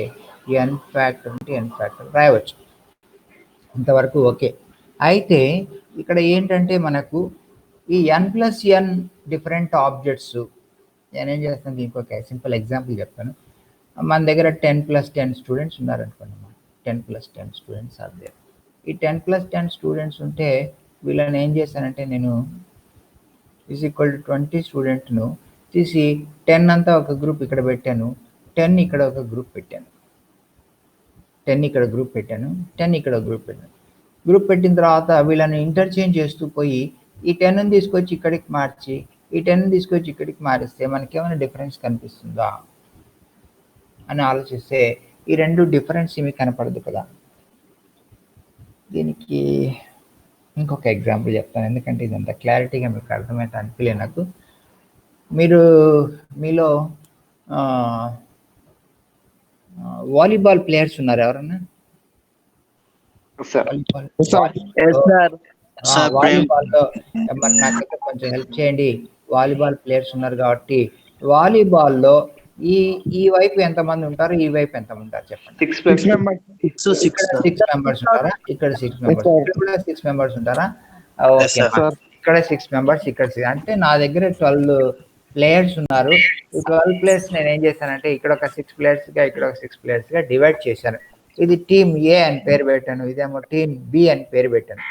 n factor into n factor రాయవచ్చు. ఇంతవరకు ఓకే. అయితే ఇక్కడ ఏంటంటే మనకు ఈ n plus n different objects నేనేం చేస్తాను దీనికి ఒక సింపుల్ ఎగ్జాంపుల్ చెప్తాను. మన దగ్గర 10+10 స్టూడెంట్స్ ఉన్నారనుకోండి. 10+10 స్టూడెంట్స్ ఆర్ దేర్. ఈ 10+10 స్టూడెంట్స్ ఉంటే వీళ్ళని ఏం చేశానంటే నేను ఈజ్ ఈక్వల్ టు 20 స్టూడెంట్ను తీసి 10 అంతా ఒక గ్రూప్ ఇక్కడ పెట్టాను, 10 ఇక్కడ ఒక గ్రూప్ పెట్టాను, 10 ఇక్కడ గ్రూప్ పెట్టాను, 10 ఇక్కడ గ్రూప్ పెట్టాను. గ్రూప్ పెట్టిన తర్వాత వీళ్ళని ఇంటర్చేంజ్ చేస్తూ పోయి ఈ 10ని తీసుకొచ్చి ఇక్కడికి మార్చి ఈ 10ని తీసుకొచ్చి ఇక్కడికి మారిస్తే మనకేమైనా డిఫరెన్స్ కనిపిస్తుందా అని ఆలోచిస్తే ఈ రెండు డిఫరెన్స్ ఏమీ కనపడదు కదా. దీనికి ఇంకొక ఎగ్జాంపుల్ చెప్తాను, ఎందుకంటే ఇదంతా క్లారిటీగా మీకు అర్థమైతే అనిపించలే నాకు. మీలో వాలీబాల్ ప్లేయర్స్ ఉన్నారు ఎవరన్నా? వాలీబాల్లో మరి నాకైతే కొంచెం హెల్ప్ చేయండి. వాలీబాల్ ప్లేయర్స్ ఉన్నారు కాబట్టి వాలీబాల్లో ఈ వైపు ఎంతమంది ఉంటారు, ఈ వైపు ఎంతమంది ఉంటారు చెప్పండి. 6 6 మెంబర్స్ ఉంటారా? ఇక్కడ 6 మెంబర్స్, ఇక్కడ కూడా 6 మెంబర్స్ ఉంటారా? ఓకే, ఇక్కడ 6 మెంబర్స్, ఇక్కడ 6. అంటే నా దగ్గర 12 ప్లేయర్స్ ఉన్నారు. ఈ 12 ప్లేయర్స్ నేను ఏం చేశానంటే ఇక్కడ ఒక 6 ప్లేయర్స్గా ఇక్కడ ఒక 6 ప్లేయర్స్గా డివైడ్ చేశాను. ఇది టీమ్ ఏ అని పేరు పెట్టాను, ఇదేమో టీమ్ బి అని పేరు పెట్టాను.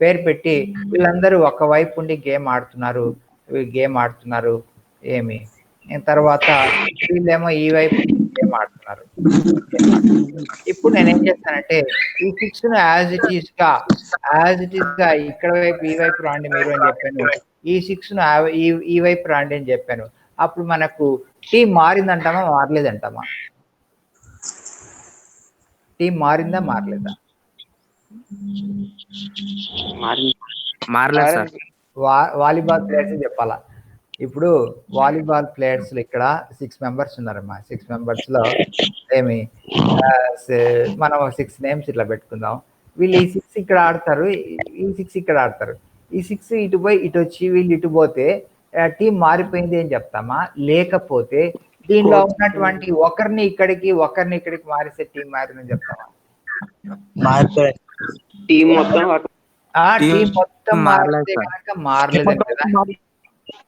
పేరు పెట్టి వీళ్ళందరూ ఒక వైపు ఉండి గేమ్ ఆడుతున్నారు ఏమి, తర్వాత వీళ్ళేమో ఈ వైపు గేమ్ ఆడుతున్నారు. ఇప్పుడు నేను ఏం చేస్తానంటే ఈ 6ను యాజ్ ఇట్ ఈస్ గా ఇక్కడ వైపు ఈ వైపు రాండి మీరు అని చెప్పాను, ఈ 6ను ఈ వైపు రాండి అని చెప్పాను. అప్పుడు మనకు టీం మారిందంటామా మారలేదంటామా? టీం మారిందా మారలేదా? మారలేదు సార్. వాలీబాల్ ప్లేయర్స్ చెప్పాలా? ఇప్పుడు వాలీబాల్ ప్లేయర్స్ ఇక్కడ 6 మెంబర్స్ ఉన్నారమ్మా. 6 మెంబర్స్ లో ఏమి మనం 6 నేమ్స్ ఇట్లా పెట్టుకుందాం. వీళ్ళు ఈ 6 ఇక్కడ ఆడతారు, ఈ 6 ఇక్కడ ఆడతారు. ఈ 6 ఇటు పోయి ఇటు వచ్చి వీళ్ళు ఇటు పోతే టీం మారిపోయింది అని చెప్తామా? లేకపోతే దీనిలో ఉన్నటువంటి ఒకరిని ఇక్కడికి మారిస్తే టీం మారిందని చెప్తామా? టీం మొత్తం మారితే కనుక మారలేదని కదా.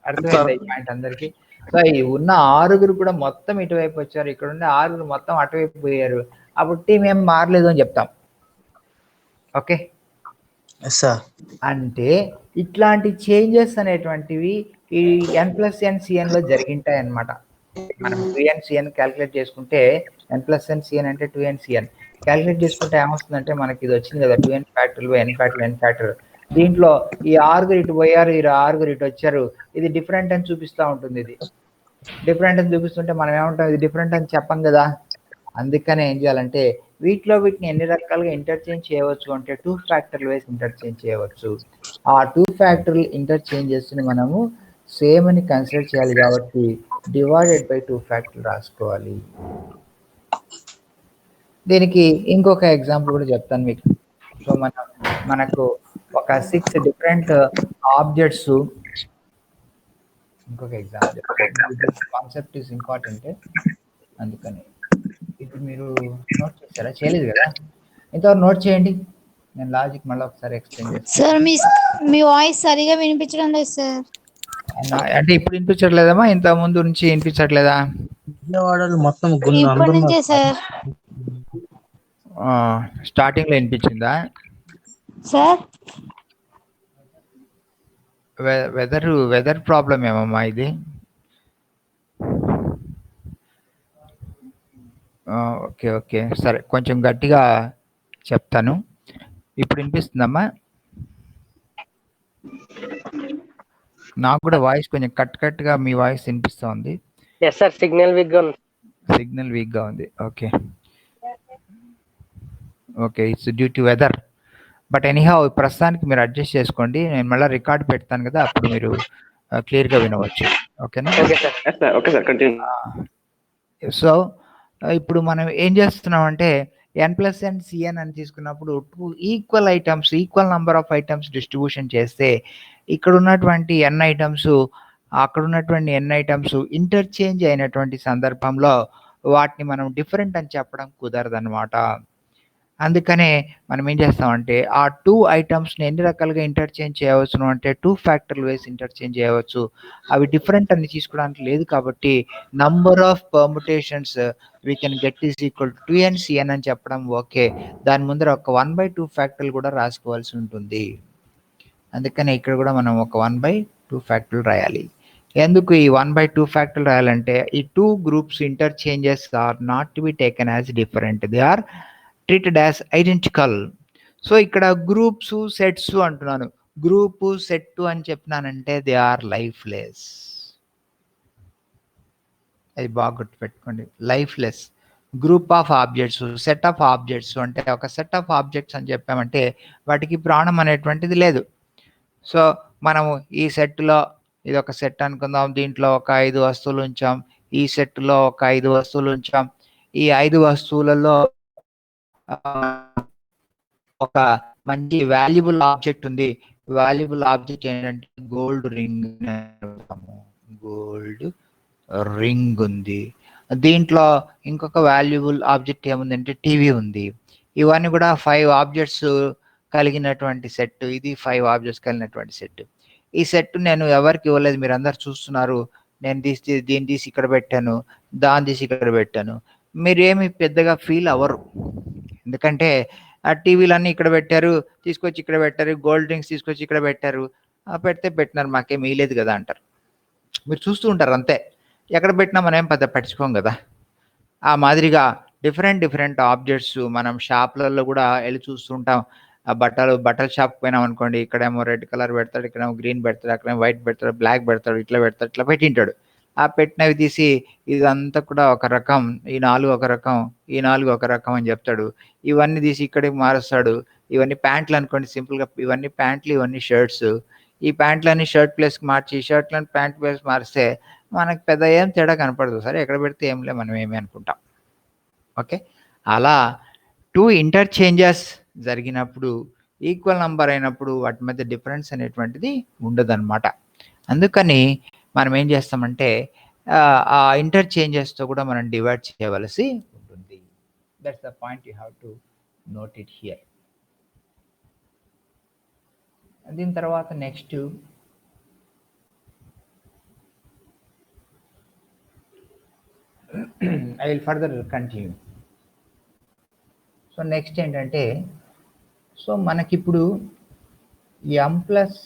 అర్థమైంది ఈ పాయింట్ అందరికి? సో ఈ ఉన్న 6 కూడా మొత్తం ఇటువైపు వచ్చారు, ఇక్కడ ఉన్న 6 మొత్తం అటువైపు పోయారు. అప్పుడు టీం ఏం మారలేదు అని చెప్తాం. ఓకే, అంటే ఇట్లాంటి చేంజెస్ అనేటువంటివి ఈ n+n లో జరిగింటాయి అన్నమాట. మనం 2n క్యాలిక్యులేట్ చేసుకుంటే n+n అంటే 2n క్యాలిక్యులేట్ చేసుకుంటే ఏమొస్తుందంటే మనకి ఇది వచ్చింది కదా 2n ఫ్యాక్టరియల్ బై n ఫ్యాక్టరియల్ దీంట్లో ఈ ఆరుగురు ఇటు పోయారు, ఈ ఆరుగురు ఇటు వచ్చారు, ఇది డిఫరెంట్ అని చూపిస్తూ ఉంటుంది. ఇది డిఫరెంట్ అని చూపిస్తుంటే మనం ఏమంటాం, ఇది డిఫరెంట్ అని చెప్పం కదా. అందుకనే ఏం చేయాలంటే వీటిని ఎన్ని రకాలుగా ఇంటర్చేంజ్ చేయవచ్చు అంటే 2 ఫ్యాక్టర్లు వేసి ఇంటర్చేంజ్ చేయవచ్చు. ఆ 2 ఫ్యాక్టర్లు ఇంటర్చేంజెస్ని మనము సేమ్ అని కన్సిడర్ చేయాలి కాబట్టి డివైడెడ్ బై 2 ఫ్యాక్టర్లు రాసుకోవాలి. దీనికి ఇంకొక ఎగ్జాంపుల్ కూడా చెప్తాను మీకు. సో మనకు ఒక 6 డిఫరెంట్ ఆబ్జెక్ట్స్, ఇంకొక ఎగ్జాంపుల్ కాన్సెప్ట్ ఈస్ ఇంపార్టెంట్, అందుకని ఇప్పుడు మీరు నోట్ చేస్తారా? చేయలేదు కదా, ఇంతవరకు నోట్ చేయండి. నేను లాజిక్ మళ్ళీ ఒకసారి ఎక్స్ప్లెయిన్ చేస్తాను. సార్ మీ వాయిస్ సరిగా వినిపించడం లేదు సార్. అంటే ఇప్పుడు వినిపించట్లేదమ్మా? ఇంత ముందు నుంచి వినిపించట్లేదా? విజయవాడలో మొత్తం ఇప్పటి నుంచే సార్. స్టార్టింగ్ లో వినిపించిందా సార్? వెదర్ ప్రాబ్లం ఏమమ్మా ఇది? ఓకే ఓకే సరే, కొంచెం గట్టిగా చెప్తాను. ఇప్పుడు వినిపిస్తుందమ్మా? నాకు కూడా వాయిస్ కొంచెం కట్గా మీ వాయిస్ వినిపిస్తుంది. సిగ్నల్ వీక్గా ఉంది. Okay okay, it's due to weather. But anyhow ప్రస్తుతానికి మీరు అడ్జస్ట్ చేసుకోండి. నేను మళ్ళీ రికార్డ్ పెడతాను కదా, అప్పుడు మీరు క్లియర్గా వినవచ్చు. ఓకేనా? సో ఇప్పుడు మనం ఏం చేస్తున్నాం అంటే n+n cn అని తీసుకున్నప్పుడు 2 equal items, equal number of items distribution చేస్తే ఇక్కడ ఉన్నటువంటి n ఐటమ్స్, అక్కడ ఉన్నటువంటి n ఐటమ్స్ ఇంటర్చేంజ్ అయినటువంటి సందర్భంలో వాటిని మనం డిఫరెంట్ అని చెప్పడం కుదరదన్నమాట. అందుకనే మనం ఏం చేస్తామంటే ఆ 2 ఐటమ్స్ని ఎన్ని రకాలుగా ఇంటర్చేంజ్ చేయవచ్చు అంటే 2 ఫ్యాక్టర్లు వేసి ఇంటర్చేంజ్ చేయవచ్చు. అవి డిఫరెంట్ అని తీసుకోవడానికి లేదు కాబట్టి number of permutations we can get is equal to 2n అని చెప్పడం ఓకే. దాని ముందర ఒక 1/2 ఫ్యాక్టర్లు కూడా రాసుకోవాల్సి ఉంటుంది. అందుకని ఇక్కడ కూడా మనం ఒక 1/2 ఫ్యాక్టర్లు రాయాలి. ఎందుకు ఈ 1/2 ఫ్యాక్టర్లు రాయాలంటే ఈ 2 groups interchanges are not to be taken as different, they are treated as identical. So ఇక్కడ గ్రూప్స్ సెట్స్ అంటున్నాను, గ్రూపు సెట్ అని చెప్పినానంటే దే ఆర్ లైఫ్లెస్. అది బాగా గుర్తుపెట్టుకోండి, lifeless. Group of objects, set of objects అంటే ఒక సెట్ ఆఫ్ ఆబ్జెక్ట్స్ అని చెప్పామంటే వాటికి ప్రాణం అనేటువంటిది లేదు. సో మనము ఈ సెట్లో, ఇది ఒక సెట్ అనుకుందాం, దీంట్లో ఒక 5 వస్తువులు ఉంచాం, ఈ సెట్లో ఒక 5 వస్తువులు ఉంచాం. ఈ 5 వస్తువులలో ఒక మంచి వాల్యుబుల్ ఆబ్జెక్ట్ ఉంది. వాల్యుబుల్ ఆబ్జెక్ట్ ఏంటంటే గోల్డ్ రింగ్. గోల్డ్ రింగ్ ఉంది. దీంట్లో ఇంకొక వాల్యుబుల్ ఆబ్జెక్ట్ ఏముందంటే టీవీ ఉంది. ఇవన్నీ కూడా 5 ఆబ్జెక్ట్స్ కలిగినటువంటి సెట్. ఇది 5 ఆబ్జెక్ట్స్ కలిగినటువంటి సెట్. ఈ సెట్ నేను ఎవరికి ఇవ్వలేదు, మీరు అందరు చూస్తున్నారు. నేను దీన్ని తీసి ఇక్కడ పెట్టాను, దాన్ని తీసి ఇక్కడ పెట్టాను. మీరేమి పెద్దగా ఫీల్ అవ్వరు, ఎందుకంటే ఆ టీవీలన్నీ ఇక్కడ పెట్టారు, తీసుకొచ్చి ఇక్కడ పెట్టారు, గోల్డ్ రింగ్స్ తీసుకొచ్చి ఇక్కడ పెట్టారు, పెడితే పెట్టినారు, మాకేం వేయలేదు కదా అంటారు. మీరు చూస్తూ ఉంటారు అంతే, ఎక్కడ పెట్టినా మనం ఏం పెద్ద పట్టించుకోం కదా. ఆ మాదిరిగా డిఫరెంట్ ఆబ్జెక్ట్స్ మనం షాప్లలో కూడా వెళ్ళి చూస్తుంటాం. ఆ బట్టల షాప్ పోయినాం అనుకోండి, ఇక్కడేమో రెడ్ కలర్ పెడతాడు, ఇక్కడేమో గ్రీన్ పెడతాడు, అక్కడేమో వైట్ పెడతాడు, బ్లాక్ పెడతాడు, ఇట్లా పెడతాడు, ఇట్లా పెట్టింటాడు. ఆ పెట్టినవి తీసి ఇదంతా కూడా ఒక రకం, ఈ 4 ఒక రకం, ఈ 4 ఒక రకం అని చెప్తాడు. ఇవన్నీ తీసి ఇక్కడికి మారుస్తాడు. ఇవన్నీ ప్యాంట్లు అనుకోండి, సింపుల్గా ఇవన్నీ ప్యాంట్లు, ఇవన్నీ షర్ట్స్. ఈ ప్యాంట్లన్నీ షర్ట్ ప్లేస్కి మార్చి, షర్ట్లను ప్యాంట్ ప్లేస్ మారిస్తే మనకు పెద్ద ఏం తేడా కనపడదు. సరే ఎక్కడ పెడితే ఏం లే, మనం ఏమి అనుకుంటాం. ఓకే, అలా 2 ఇంటర్చేంజెస్ జరిగినప్పుడు, ఈక్వల్ నంబర్ అయినప్పుడు వాటి మధ్య డిఫరెన్స్ అనేటువంటిది ఉండదన్నమాట. అందుకని మనం ఏం చేస్తామంటే ఆ ఇంటర్చేంజెస్తో కూడా మనం డివైడ్ చేయవలసి ఉంటుంది. That's the point you have to note it here. దీని తర్వాత next I will further continue. So next ఏంటంటే, సో మనకిప్పుడు m ప్లస్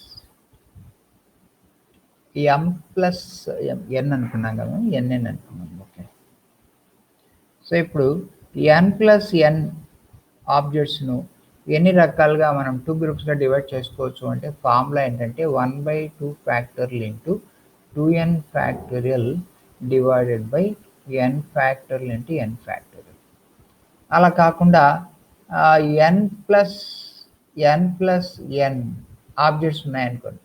n అనుకున్నాం కదా, nn అనుకున్నాం. ఓకే, సో ఇప్పుడు n+n ఆబ్జెక్ట్స్ను ఎన్ని రకాలుగా మనం 2 గ్రూప్స్గా డివైడ్ చేసుకోవచ్చు అంటే ఫార్ములా ఏంటంటే 1/2 factorial into 2n factorial divided by n factorial into n factorial. అలా కాకుండా n ప్లస్ n ఆబ్జెక్ట్స్ ఉన్నాయనుకోండి,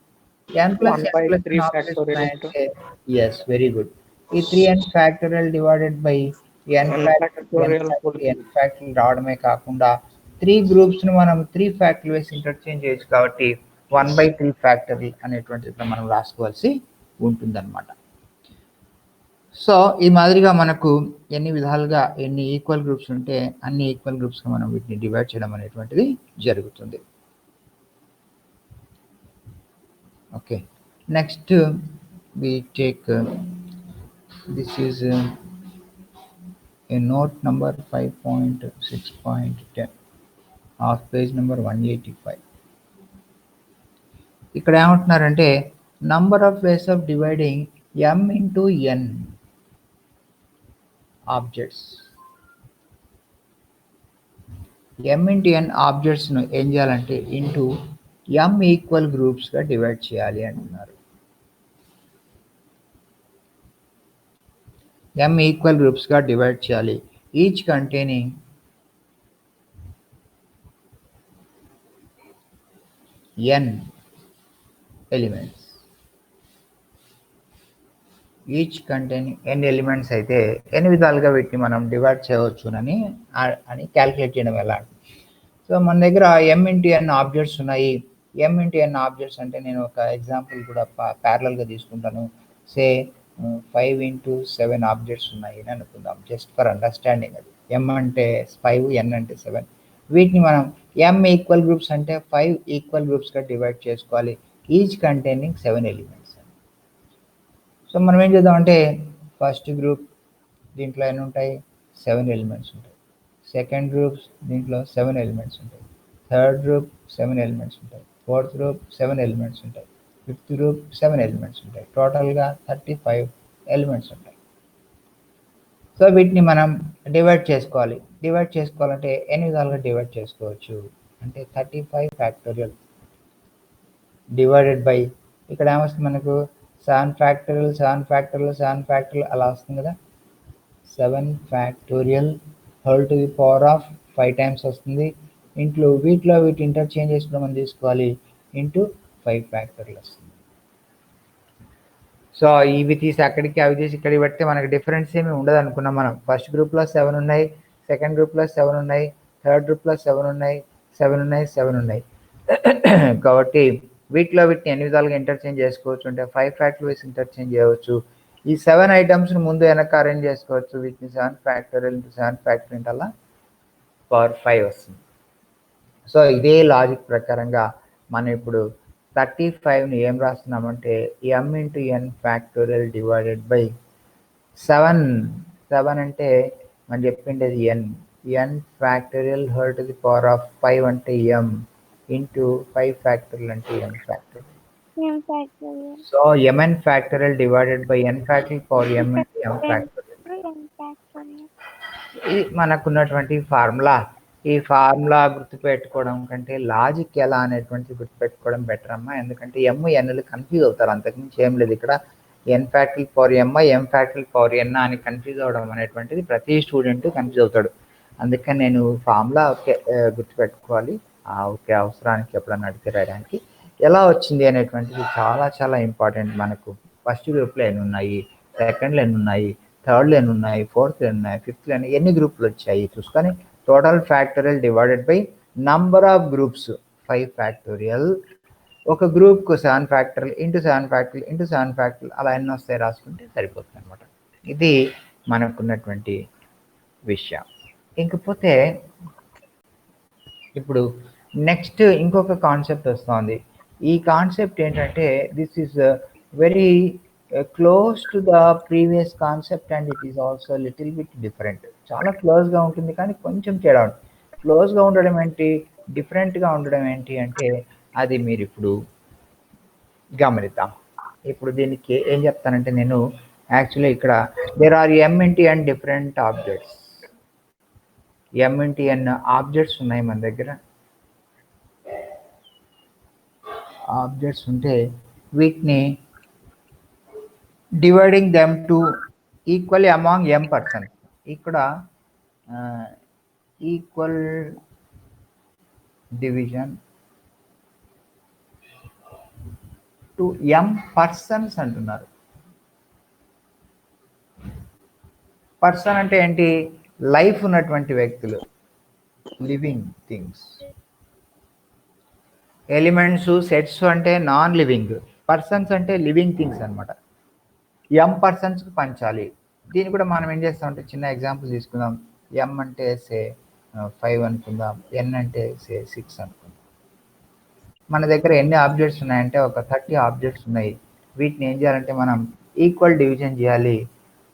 n plus n plus n objects ఉన్నాయంటే ఎస్, వెరీ గుడ్. ఈ 3n factorial divided by n factorial రావడమే కాకుండా 3 గ్రూప్స్ను మనం 3 factorial వేసి interchange చేయొచ్చు కాబట్టి 1/3 ఫ్యాక్టోరియల్ అనేటువంటిది మనం రాసుకోవాల్సి ఉంటుందన్నమాట. సో ఈ మాదిరిగా మనకు ఎన్ని విధాలుగా ఎన్ని ఈక్వల్ గ్రూప్స్ ఉంటే అన్ని ఈక్వల్ గ్రూప్స్గా మనం వీటిని డివైడ్ చేయడం అనేటువంటిది జరుగుతుంది. Okay, next we take this is a note number 5.6.10 of page number 185. ఇక్కడ ఏమంటున్నారంటే number of ways of dividing m into n objects. m into n ఆబ్జెక్ట్స్ను ఏం చేయాలంటే ఇంటూ m ఈక్వల్ గ్రూప్స్గా డివైడ్ చేయాలి అంటున్నారు. m ఈక్వల్ గ్రూప్స్గా డివైడ్ చేయాలి, each containing n elements. Each containing n elements అయితే ఎన్ని విధాలుగా వీటిని మనం డివైడ్ చేయవచ్చునని క్యాలిక్యులేట్ చేయడం ఎలా. సో మన దగ్గర m into n ఆబ్జెక్ట్స్ ఉన్నాయి. m into n ఆబ్జెక్ట్స్ అంటే నేను ఒక ఎగ్జాంపుల్ కూడా ప్యారలల్గా తీసుకుంటాను. సే 5 into 7 ఆబ్జెక్ట్స్ ఉన్నాయి అని అనుకుందాం, జస్ట్ ఫర్ అండర్స్టాండింగ్. అది m అంటే 5, n అంటే 7. వీటిని మనం m ఈక్వల్ గ్రూప్స్ అంటే 5 ఈక్వల్ గ్రూప్స్గా డివైడ్ చేసుకోవాలి, ఈచ్ కంటైనింగ్ 7 ఎలిమెంట్స్. సో మనం ఏం చేద్దామంటే ఫస్ట్ గ్రూప్ దీంట్లో ఎన్ని ఉంటాయి, 7 ఎలిమెంట్స్ ఉంటాయి. సెకండ్ గ్రూప్స్ దీంట్లో 7 ఎలిమెంట్స్ ఉంటాయి. థర్డ్ గ్రూప్ 7 ఎలిమెంట్స్ ఉంటాయి. ఫోర్త్ గ్రూప్ 7 ఎలిమెంట్స్ ఉంటాయి. ఫిఫ్త్ గ్రూప్ 7 ఎలిమెంట్స్ ఉంటాయి. టోటల్గా 35 ఎలిమెంట్స్ ఉంటాయి. సో వీటిని మనం డివైడ్ చేసుకోవాలి. డివైడ్ చేసుకోవాలంటే ఎన్ని విధాలుగా డివైడ్ చేసుకోవచ్చు అంటే 35 ఫ్యాక్టోరియల్ డివైడెడ్ బై ఇక్కడ ఏమొస్తుంది మనకు 7 ఫ్యాక్టోరియల్ 7 ఫ్యాక్టోరియల్ 7 ఫ్యాక్టోరియల్ అలా వస్తుంది కదా. 7 factorial whole to the power of 5 times వస్తుంది. ఇంట్లో వీటిలో వీటి ఇంటర్చేంజ్ చేసుకుని మనం తీసుకోవాలి ఇంటూ 5 ఫ్యాక్టోరియల్ వస్తుంది. సో ఇవి తీసి అక్కడికి అవి తీసి ఇక్కడికి పెడితే మనకి డిఫరెన్స్ ఏమి ఉండదు అనుకున్నాం మనం. ఫస్ట్ గ్రూప్లో 7 ఉన్నాయి, సెకండ్ గ్రూప్లో 7 ఉన్నాయి, థర్డ్ గ్రూప్లో 7 ఉన్నాయి, 7 ఉన్నాయి, 7 ఉన్నాయి. కాబట్టి వీటిలో వీటిని ఎన్ని విధాలుగా ఇంటర్చేంజ్ చేసుకోవచ్చు అంటే 5 ఫ్యాక్టోరియల్ వేసి ఇంటర్చేంజ్ చేయవచ్చు. ఈ 7 ఐటమ్స్ని ముందు వెనక అరేంజ్ చేసుకోవచ్చు. వీటిని 7 ఫ్యాక్టోరియల్ ఇంటూ 7 ఫ్యాక్టోరియల్ అలా పవర్ 5 వస్తుంది. సో ఇదే లాజిక్ ప్రకారంగా మనం ఇప్పుడు 35ని ఏం రాస్తున్నామంటే m into n factorial divided by 7 అంటే మనం చెప్పిండేది n factorial whole to the power of 5 అంటే m ఇంటూ 5 ఫ్యాక్టోరియల్ అంటే n factorial. So mn factorial divided by n factorial power m into m factorial. ఇది మనకున్నటువంటి ఫార్ములా. ఈ formula గుర్తుపెట్టుకోవడం కంటే logic ఎలా అనేటువంటిది గుర్తుపెట్టుకోవడం బెటర్ అమ్మా, ఎందుకంటే m nలు కన్ఫ్యూజ్ అవుతారు, అంతకుమించి ఏం లేదు. ఇక్కడ n factorial power m m factorial power n అని కన్ఫ్యూజ్ అవ్వడం అనేటువంటిది ప్రతి స్టూడెంట్ కన్ఫ్యూజ్ అవుతాడు. అందుకని నేను ఫార్ములా ఓకే గుర్తుపెట్టుకోవాలి, ఓకే అవసరానికి ఎప్పుడన్నా అడిగితే రాయడానికి ఎలా వచ్చింది అనేటువంటిది చాలా చాలా ఇంపార్టెంట్. మనకు ఫస్ట్ గ్రూప్లో ఎన్ని ఉన్నాయి, సెకండ్లో ఎన్ని ఉన్నాయి, థర్డ్లో ఎన్ని ఉన్నాయి, ఫోర్త్లో ఎన్ని ఉన్నాయి, ఫిఫ్త్లో ఎన్ని గ్రూపులు వచ్చాయి చూసుకొని total factorial divided by number of groups 5 factorial. ఒక గ్రూప్కు 7 factorial into 7 factorial into 7 factorial అలా ఎన్ని వస్తాయి రాసుకుంటే సరిపోతుంది అనమాట. ఇది మనకున్నటువంటి విషయం. ఇంకపోతే ఇప్పుడు నెక్స్ట్ ఇంకొక కాన్సెప్ట్ వస్తుంది. ఈ కాన్సెప్ట్ ఏంటంటే this is very close to the previous concept and it is also little bit different. చాలా క్లోజ్గా ఉంటుంది కానీ కొంచెం తేడా ఉంటుంది. క్లోజ్గా ఉండడం ఏంటి, డిఫరెంట్గా ఉండడం ఏంటి అంటే అది మీరు ఇప్పుడు గమనిద్దాం. ఇప్పుడు దీనికి ఏం చెప్తానంటే నేను యాక్చువల్లీ ఇక్కడ there are m into n different objects. m into n objects ఉన్నాయి మన దగ్గర. ఆబ్జెక్ట్స్ ఉంటే వీటిని dividing them to equally among m persons. ఇక్కడ equal division to m persons అంటున్నారు. పర్సన్ అంటే ఏంటి? లైఫ్ ఉన్నటువంటి వ్యక్తులు, లివింగ్ థింగ్స్. ఎలిమెంట్స్ సెట్స్ అంటే నాన్ లివింగ్, పర్సన్స్ అంటే లివింగ్ థింగ్స్ అనమాట. m పర్సన్స్కి పంచాలి. దీన్ని కూడా మనం ఏం చేస్తామంటే చిన్న ఎగ్జాంపుల్ తీసుకుందాం. m అంటే సే 5 అనుకుందాం, n అంటే సే 6 అనుకుందాం. మన దగ్గర ఎన్ని ఆబ్జెక్ట్స్ ఉన్నాయంటే ఒక 30 ఆబ్జెక్ట్స్ ఉన్నాయి. వీటిని ఏం చేయాలంటే మనం ఈక్వల్ డివిజన్ చేయాలి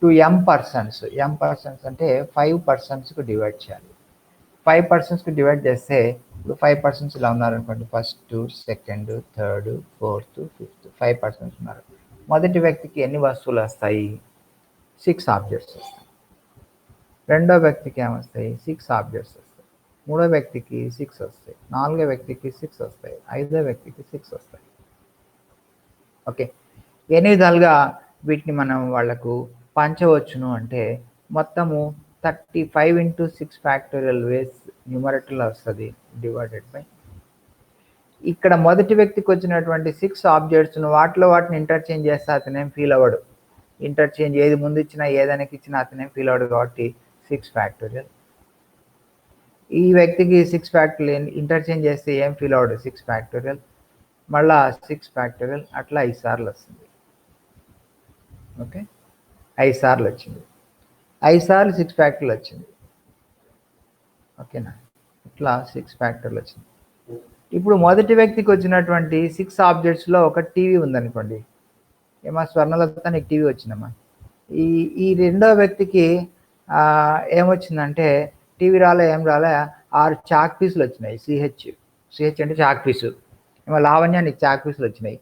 to m persons. m persons అంటే 5 పర్సన్స్కి డివైడ్ చేయాలి. 5 పర్సన్స్కి డివైడ్ చేస్తే ఇప్పుడు 5 పర్సన్స్ ఇలా ఉన్నారనుకోండి. First, second, third, fourth, fifth, 5 persons ఉన్నారు. మొదటి వ్యక్తికి ఎన్ని వస్తువులు వస్తాయి? 6 ఆబ్జెక్ట్స్ వస్తాయి. రెండో వ్యక్తికి ఏమొస్తాయి? 6 ఆబ్జెక్ట్స్ వస్తాయి. మూడో వ్యక్తికి 6 వస్తాయి. నాలుగో వ్యక్తికి 6 వస్తాయి. ఐదో వ్యక్తికి 6 వస్తాయి. ఓకే, ఎన్ని విధాలుగా వీటిని మనం వాళ్లకు పంచవచ్చును అంటే మొత్తము 35 into 6 ఫ్యాక్టోరియల్ వేస్ న్యూమరేటర్లో వస్తుంది డివైడెడ్ బై. ఇక్కడ మొదటి వ్యక్తికి వచ్చినటువంటి 6 ఆబ్జెక్ట్స్ను వాటిని ఇంటర్చేంజ్ చేస్తే అతనేం ఫీల్ అవ్వడు. ఇంటర్చేంజ్ ఏది ముందు ఇచ్చినా ఏదానికి ఇచ్చినా అతనేం ఫీల్ అవ్వడు కాబట్టి 6 ఫ్యాక్టోరియల్. ఈ వ్యక్తికి 6 ఫ్యాక్టోరియల్ ఇంటర్చేంజ్ చేస్తే ఏం ఫీల్ అవ్వడు, 6 ఫ్యాక్టోరియల్. మళ్ళా 6 ఫ్యాక్టోరియల్, అట్లా 5 సార్లు వస్తుంది. ఓకే, 5 సార్లు వచ్చింది. 5 సార్లు 6 ఫ్యాక్టోరియల్ వచ్చింది. ఓకేనా, ఇట్లా 6 ఫ్యాక్టోరియల్ వచ్చింది. ఇప్పుడు మొదటి వ్యక్తికి వచ్చినటువంటి 6 ఆబ్జెక్ట్స్లో ఒక టీవీ ఉందనుకోండి. ఏమా స్వర్ణలత నీకు టీవీ వచ్చిందమ్మా. ఈ రెండో వ్యక్తికి ఏమొచ్చిందంటే టీవీ రాలే, ఏం రాలే, 6 చాక్ పీసులు వచ్చినాయి. సిహెచ్ అంటే చాక్ పీసు. ఏమో లావణ్య నీకు చాక్ పీసులు వచ్చినాయి.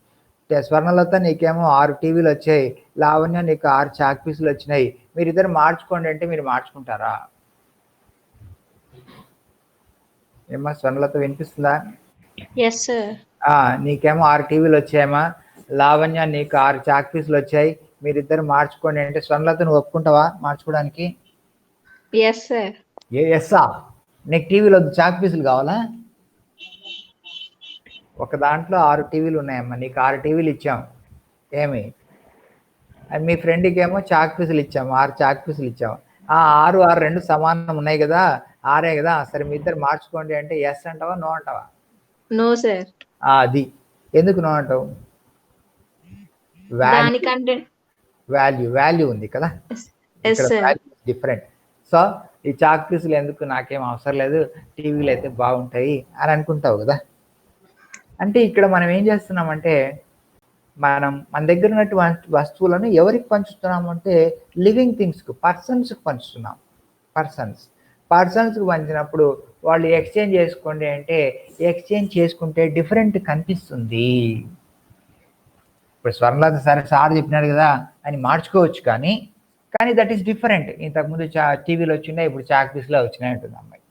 స్వర్ణలత నీకేమో 6 టీవీలు వచ్చాయి. లావణ్య నీకు 6 చాక్ పీసులు వచ్చినాయి. మీరిద్దరు మార్చుకోండి అంటే మీరు మార్చుకుంటారా? ఏమా స్వర్ణలత వినిపిస్తుందా? Yes sir. నీకేమో 6 టీవీలు వచ్చాయమ్మా, లావణ్య నీకు 6 చాక్ పీసులు వచ్చాయి. మీరిద్దరు మార్చుకోండి అంటే స్వర్ణలత నువ్వు ఒప్పుకుంటావా మార్చుకోవడానికి? Yes sir. ఎస్సా? నీకు టీవీలు వద్దు, చాక్ పీసులు కావాలా? ఒక దాంట్లో 6 టీవీలు ఉన్నాయమ్మా, నీకు 6 టీవీలు ఇచ్చాం. ఏమి మీ ఫ్రెండ్కి ఏమో చాక్ పీసులు ఇచ్చాము, 6 చాక్ పీసులు ఇచ్చాము. 6 2 సమానం ఉన్నాయి కదా, 6 కదా. సరే మీ ఇద్దరు మార్చుకోండి అంటే ఎస్ అంటావా నో అంటావా? No sir. అది ఎందుకు నో అంటావు? వాల్యూ ఉంది కదా, డిఫరెంట్. సో ఈ చాక్ పీసులు ఎందుకు, నాకేం అవసరం లేదు, టీవీలు అయితే బాగుంటాయి అని అనుకుంటావు కదా. అంటే ఇక్కడ మనం ఏం చేస్తున్నామంటే మన దగ్గర ఉన్నటువంటి వస్తువులను ఎవరికి పంచుతున్నాము అంటే లివింగ్ థింగ్స్కి, పర్సన్స్కి పంచుతున్నాం. పర్సన్స్కి పంచినప్పుడు వాళ్ళు ఎక్స్చేంజ్ చేసుకోండి అంటే ఎక్స్చేంజ్ చేసుకుంటే డిఫరెంట్ కనిపిస్తుంది. ఇప్పుడు స్వర్ణలత సరే సార్ చెప్పినాడు కదా అని మార్చుకోవచ్చు, కానీ దట్ ఈస్ డిఫరెంట్. ఇంతకుముందు టీవీలో వచ్చినాయి, ఇప్పుడు చాక్ పీస్లో వచ్చినాయి అంటుంది అమ్మాయి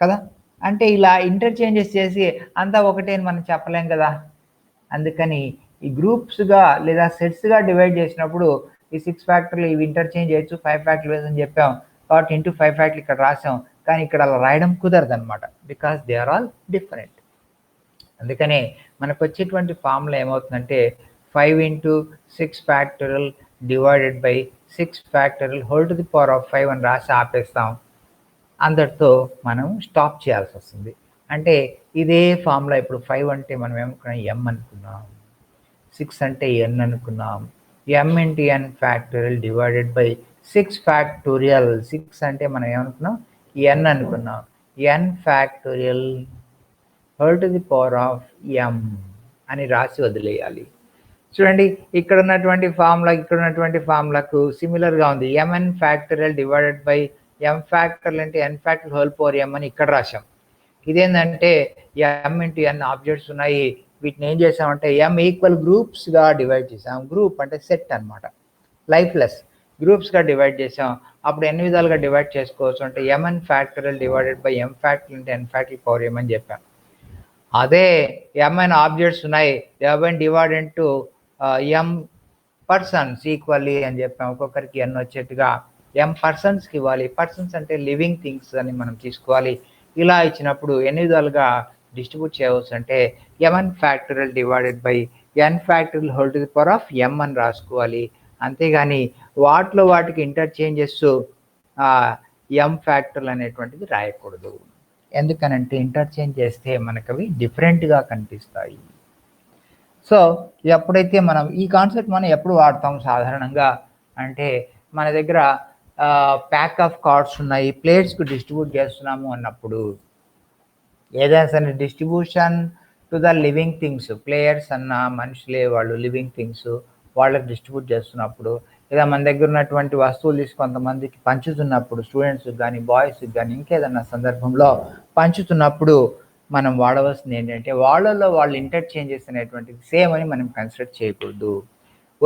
కదా. అంటే ఇలా ఇంటర్చేంజెస్ చేసి అంతా ఒకటే అని మనం చెప్పలేం కదా. అందుకని ఈ గ్రూప్స్గా లేదా సెట్స్గా డివైడ్ చేసినప్పుడు ఈ 6 ఫ్యాక్టర్లు ఇవి ఇంటర్చేంజ్ చేయొచ్చు, 5 ఫ్యాక్టర్లు అని చెప్పాం కాబట్టి ఇంటూ 5 ఫ్యాక్టర్లు ఇక్కడ రాసాం. కానీ ఇక్కడ అలా రాయడం కుదరదు అనమాట, because they are all different. అందుకనే మనకు వచ్చేటువంటి ఫార్ములా ఏమవుతుందంటే 5 into 6 factorial divided by 6 factorial whole to the power of 5 అని రాసి ఆపేస్తాం. అందరితో మనం స్టాప్ చేయాల్సి వస్తుంది. అంటే ఇదే ఫార్ములా ఇప్పుడు 5 అంటే మనం ఏమనుకున్నాం, m అనుకున్నాం. 6 అంటే n అనుకున్నాం. m into n factorial divided by 6 factorial. 6 అంటే మనం ఏమనుకున్నాం, n అనుకున్నాం. n factorial whole to the power of m అని రాసి వదిలేయాలి. చూడండి, ఇక్కడ ఉన్నటువంటి ఫార్ములాకు సిమిలర్గా ఉంది. mn factorial divided by m factorial అంటే n factorial whole power m అని ఇక్కడ రాసాం. ఇదేంటంటే m into n ఆబ్జెక్ట్స్ ఉన్నాయి. వీటిని ఏం చేసామంటే m ఈక్వల్ గ్రూప్స్గా డివైడ్ చేసాం. గ్రూప్ అంటే సెట్ అనమాట, లైఫ్లెస్. గ్రూప్స్గా డివైడ్ చేసాం. అప్పుడు ఎన్ని విధాలుగా డివైడ్ చేసుకోవచ్చు అంటే mn factorial divided by m factorial అంటే n ఫ్యాక్టోరియల్ పవర్ m అని చెప్పాం. అదే m అయిన ఆబ్జెక్ట్స్ ఉన్నాయి, they have been divided into m persons equally అని చెప్పాం. ఒక్కొక్కరికి n వచ్చేట్టుగా m పర్సన్స్కి ఇవ్వాలి. పర్సన్స్ అంటే లివింగ్ థింగ్స్ అని మనం తీసుకోవాలి. ఇలా ఇచ్చినప్పుడు ఎన్ని విధాలుగా డిస్ట్రిబ్యూట్ చేయవచ్చు అంటే mn factorial divided by n factorial whole to the power of m అని రాసుకోవాలి. అంతేగాని వాటికి ఇంటర్చేంజెస్ m ఫ్యాక్టోరియల్ అనేటువంటిది రాయకూడదు. ఎందుకనంటే ఇంటర్చేంజ్ చేస్తే మనకు అవి డిఫరెంట్గా కనిపిస్తాయి. సో ఎప్పుడైతే మనం ఈ కాన్సెప్ట్ మనం ఎప్పుడు వాడతాం సాధారణంగా అంటే మన దగ్గర ప్యాక్ ఆఫ్ కార్డ్స్ ఉన్నాయి, ప్లేయర్స్కి డిస్ట్రిబ్యూట్ చేస్తున్నాము అన్నప్పుడు, ఏదైనా సరే distribution to the living things, players అన్న మనుషులే వాళ్ళు లివింగ్ థింగ్స్, వాళ్ళకి డిస్ట్రిబ్యూట్ చేస్తున్నప్పుడు, లేదా మన దగ్గర ఉన్నటువంటి వస్తువులు తీసి కొంతమందికి పంచుతున్నప్పుడు, స్టూడెంట్స్కి కానీ బాయ్స్కి కానీ ఇంకేదన్నా సందర్భంలో పంచుతున్నప్పుడు మనం వాడవలసింది ఏంటంటే వాళ్ళలో వాళ్ళు ఇంటర్చేంజెస్ అనేటువంటిది సేమ్ అని మనం కన్సిడర్ చేయకూడదు.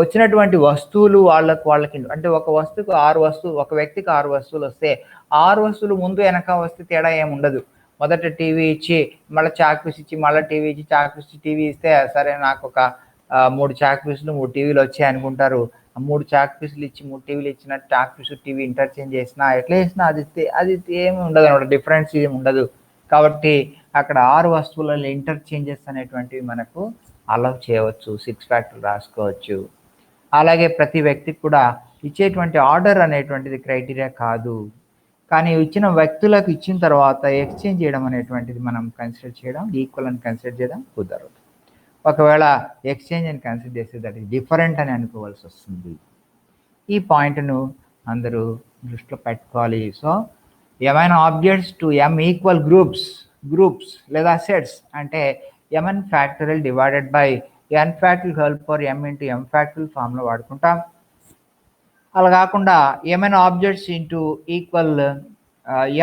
వచ్చినటువంటి వస్తువులు వాళ్ళకి అంటే ఒక వస్తువుకు 6 వస్తువులు, ఒక వ్యక్తికి 6 వస్తువులు వస్తే 6 వస్తువులు ముందు వెనక వస్తే తేడా ఏమి ఉండదు. మొదట టీవీ ఇచ్చి మళ్ళీ చాక్ పీస్ ఇచ్చి మళ్ళీ టీవీ ఇచ్చి చాక్ పీస్ టీవీ ఇస్తే సరే నాకు ఒక 3 చాక్ పీసులు 3 టీవీలు వచ్చాయి అనుకుంటారు. 3 చాక్ పీసులు ఇచ్చి 3 టీవీలు ఇచ్చిన చాక్ పీసు టీవీ ఇంటర్చేంజ్ చేసినా ఎట్లా చేసినా అది ఏమి ఉండదు అనమాట, డిఫరెన్స్ ఏమి ఉండదు. కాబట్టి అక్కడ 6 వస్తువులలో ఇంటర్చేంజెస్ అనేటువంటివి మనకు అలౌ చేయవచ్చు, 6 ఫ్యాక్టర్లు రాసుకోవచ్చు. అలాగే ప్రతి వ్యక్తికి కూడా ఇచ్చేటువంటి ఆర్డర్ అనేటువంటిది క్రైటీరియా కాదు, కానీ ఇచ్చిన వ్యక్తులకు ఇచ్చిన తర్వాత ఎక్స్చేంజ్ చేయడం అనేటువంటిది మనం కన్సిడర్ చేయడం, ఈక్వల్ అని కన్సిడర్ చేయడం కుదరదు. ఒకవేళ ఎక్స్చేంజ్ అని కన్సిడర్ చేస్తే దట్ ఈస్ డిఫరెంట్ అని అనుకోవాల్సి వస్తుంది. ఈ పాయింట్ను అందరూ దృష్టిలో పెట్టుకోవాలి. సో ఏమైనా objects to m equal groups లేదా సెట్స్ అంటే mn factorial divided by n factorial whole power m into m factorial ఫామ్లో వాడుకుంటాం. అలా కాకుండా ఏమైనా objects into equal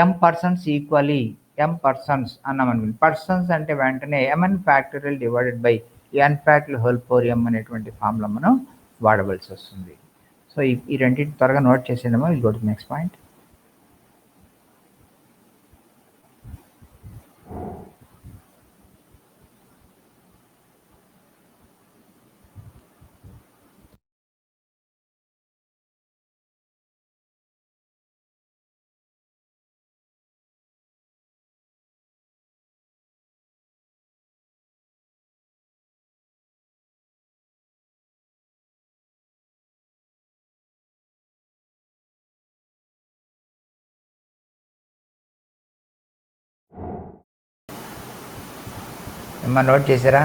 m persons equally m persons అన్నామనుకోండి, పర్సన్స్ అంటే వెంటనే mn factorial divided by n factorial whole power m అనేటువంటి ఫామ్లో మనం వాడవలసి వస్తుంది. సో ఈ రెండింటి త్వరగా నోట్ చేసేద్దామా. Will go to next point. ఏమన్నా నోట్ చేశారా?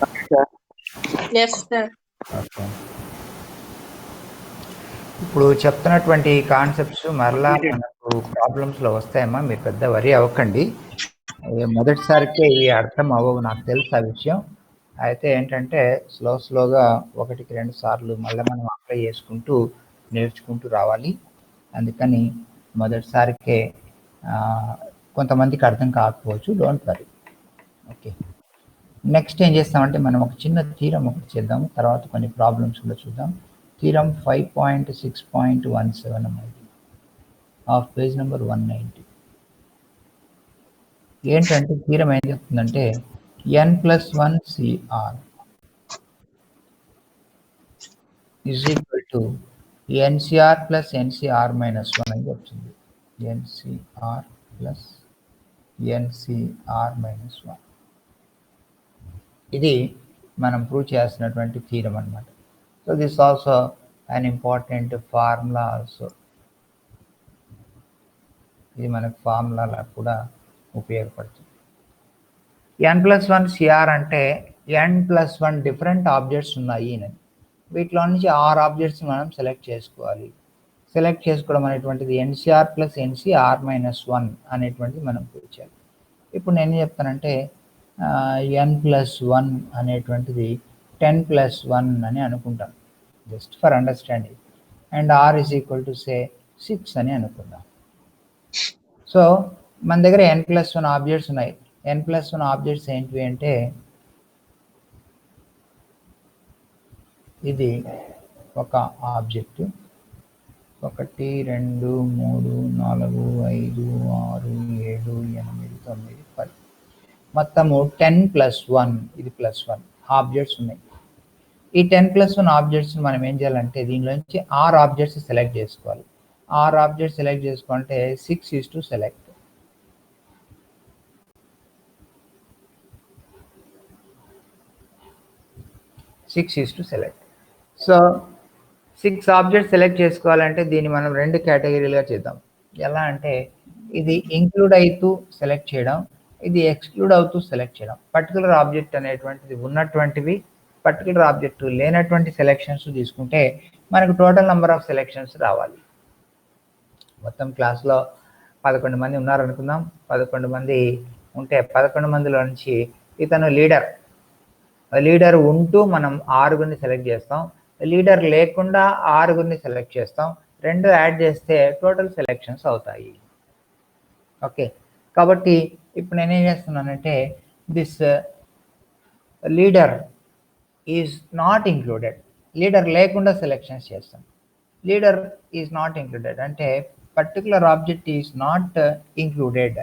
ఓకే. ఇప్పుడు చెప్తున్నటువంటి కాన్సెప్ట్స్ మరలా మనకు ప్రాబ్లమ్స్లో వస్తాయమ్మా, మీరు పెద్ద వరి అవ్వకండి. మొదటిసారికే ఇవి అర్థం అవ్వవు, నాకు తెలుసు ఆ విషయం. అయితే ఏంటంటే స్లోగా 1-2 సార్లు మళ్ళీ మనం అప్లై చేసుకుంటూ నేర్చుకుంటూ రావాలి. అందుకని మొదటిసారికే కొంతమందికి అర్థం కాకపోవచ్చు, డోంట్ వరీ. ఓకే, నెక్స్ట్ ఏం చేస్తామంటే మనం ఒక చిన్న థీరం ఒకటి చేద్దాం, తర్వాత కొన్ని ప్రాబ్లమ్స్ కూడా చూద్దాం. థీరం 5.6.17 అన్నది ఆఫ్ పేజ్ నెంబర్ 190. ఏంటంటే థీరం ఏం చెప్తుందంటే n+1 CR is equal to NCR plus NCR minus 1 అని చెప్తుంది. NCR ప్లస్ NCR మైనస్ 1 ఇది మనం ప్రూవ్ చేస్తున్నటువంటి థీరం అన్నమాట. So this also an important formula also. ఇది మనకు ఫార్ములా కూడా ఉపయోగపడుతుంది. n+1 CR అంటే n+1 డిఫరెంట్ ఆబ్జెక్ట్స్ ఉన్నాయి అని, వీటిలో నుంచి 6 ఆబ్జెక్ట్స్ మనం సెలెక్ట్ చేసుకోవాలి. సెలెక్ట్ చేసుకోవడం అనేటువంటిది NCR ప్లస్ NCR మైనస్ 1 అనేటువంటిది మనం ప్రూవ్ చేయాలి. ఇప్పుడు నేను చెప్తానంటే n+1 అనేటువంటిది 10+1 అని అనుకుంటాం, just for understanding. And R is equal to say 6 అని అనుకుందాం. సో మన దగ్గర n+1 ఆబ్జెక్ట్స్ ఉన్నాయి. n+1 ఆబ్జెక్ట్స్ ఏంటివి అంటే ఇది ఒక ఆబ్జెక్ట్, 1 2 3 4 5 6 7 8 9 10. మొత్తము 10+1 ఇది +1 ఆబ్జెక్ట్స్ ఉన్నాయి. ఈ 10+1 ఆబ్జెక్ట్స్ మనం ఏం చేయాలంటే దీనిలో నుంచి 6 ఆబ్జెక్ట్స్ సెలెక్ట్ చేసుకోవాలి. 6 ఆబ్జెక్ట్స్ సెలెక్ట్ చేసుకోవాలంటే 6 is to select. So 6 objects select చేసుకోవాలంటే దీన్ని మనం 2 కేటగిరీలుగా చేద్దాం. ఎలా అంటే ఇది ఇంక్లూడ్ అవుతూ సెలెక్ట్ చేయడం, ఇది ఎక్స్క్లూడ్ అవుతూ సెలెక్ట్ చేయడం. పర్టికులర్ ఆబ్జెక్ట్ అనేటువంటిది ఉన్నటువంటివి, పర్టికులర్ ఆబ్జెక్ట్ లేనటువంటి సెలెక్షన్స్ తీసుకుంటే మనకు టోటల్ నెంబర్ ఆఫ్ సెలెక్షన్స్ రావాలి. మొత్తం క్లాస్లో 11 మంది ఉన్నారనుకుందాం. 11 మంది ఉంటే 11 మందిలో నుంచి ఇతను లీడర్ ఉంటూ మనం 6గురిని సెలెక్ట్ చేస్తాం. లీడర్ లేకుండా 6గురిని సెలెక్ట్ చేస్తాం. 2 యాడ్ చేస్తే టోటల్ సెలెక్షన్స్ అవుతాయి. ఓకే, కాబట్టి ఇప్పుడు నేనేం చేస్తున్నానంటే this leader is not included, leader లేకుండా సెలెక్షన్స్ చేస్తాం. లీడర్ ఈజ్ నాట్ ఇంక్లూడెడ్ అంటే particular object is not included.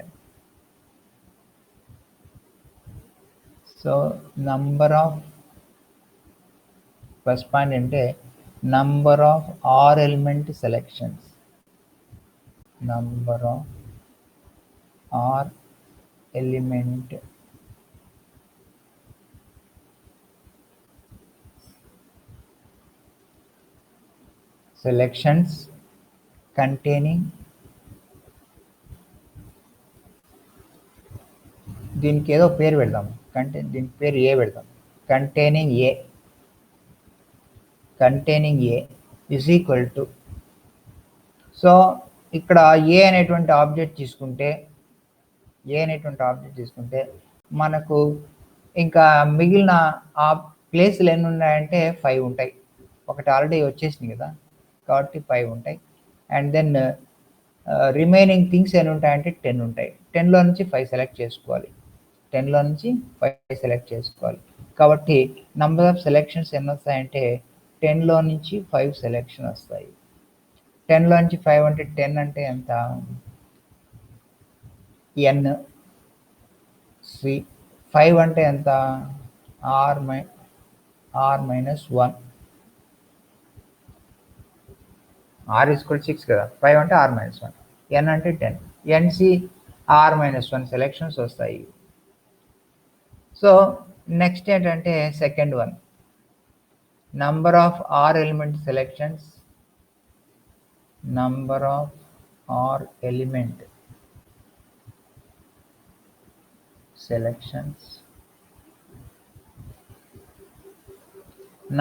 So number of first point అంటే number of R element selections, number of R element selections containing దీనికి ఏదో పేరు పెడదాం, దీనికి పేరు ఏ పెడదాం. Containing A is equal to, so ఇక్కడ ఏ అనేటువంటి ఆబ్జెక్ట్ తీసుకుంటే మనకు ఇంకా మిగిలిన ఆ ప్లేస్లు ఎన్ని ఉన్నాయంటే 5 ఉంటాయి. ఒకటి ఆల్రెడీ వచ్చేసింది కదా కాబట్టి 5 ఉంటాయి. అండ్ దెన్ రిమైనింగ్ థింగ్స్ ఎన్ని ఉంటాయంటే 10 ఉంటాయి. 10లో నుంచి 5 సెలెక్ట్ చేసుకోవాలి. కాబట్టి నంబర్ ఆఫ్ సెలెక్షన్స్ ఎన్ని వస్తాయంటే 10లో నుంచి 5 సెలెక్షన్ వస్తాయి. 10లో నుంచి 5 అంటే 10 అంటే ఎంత, n c. 5 అంటే ఎంత, r minus 1. r is equal to 6 కదా, 5 అంటే r minus 1, n అంటే 10, nc r minus 1 సెలెక్షన్స్ వస్తాయి. సో నెక్స్ట్ ఏంటంటే second one, number of R element selections, number of R element selections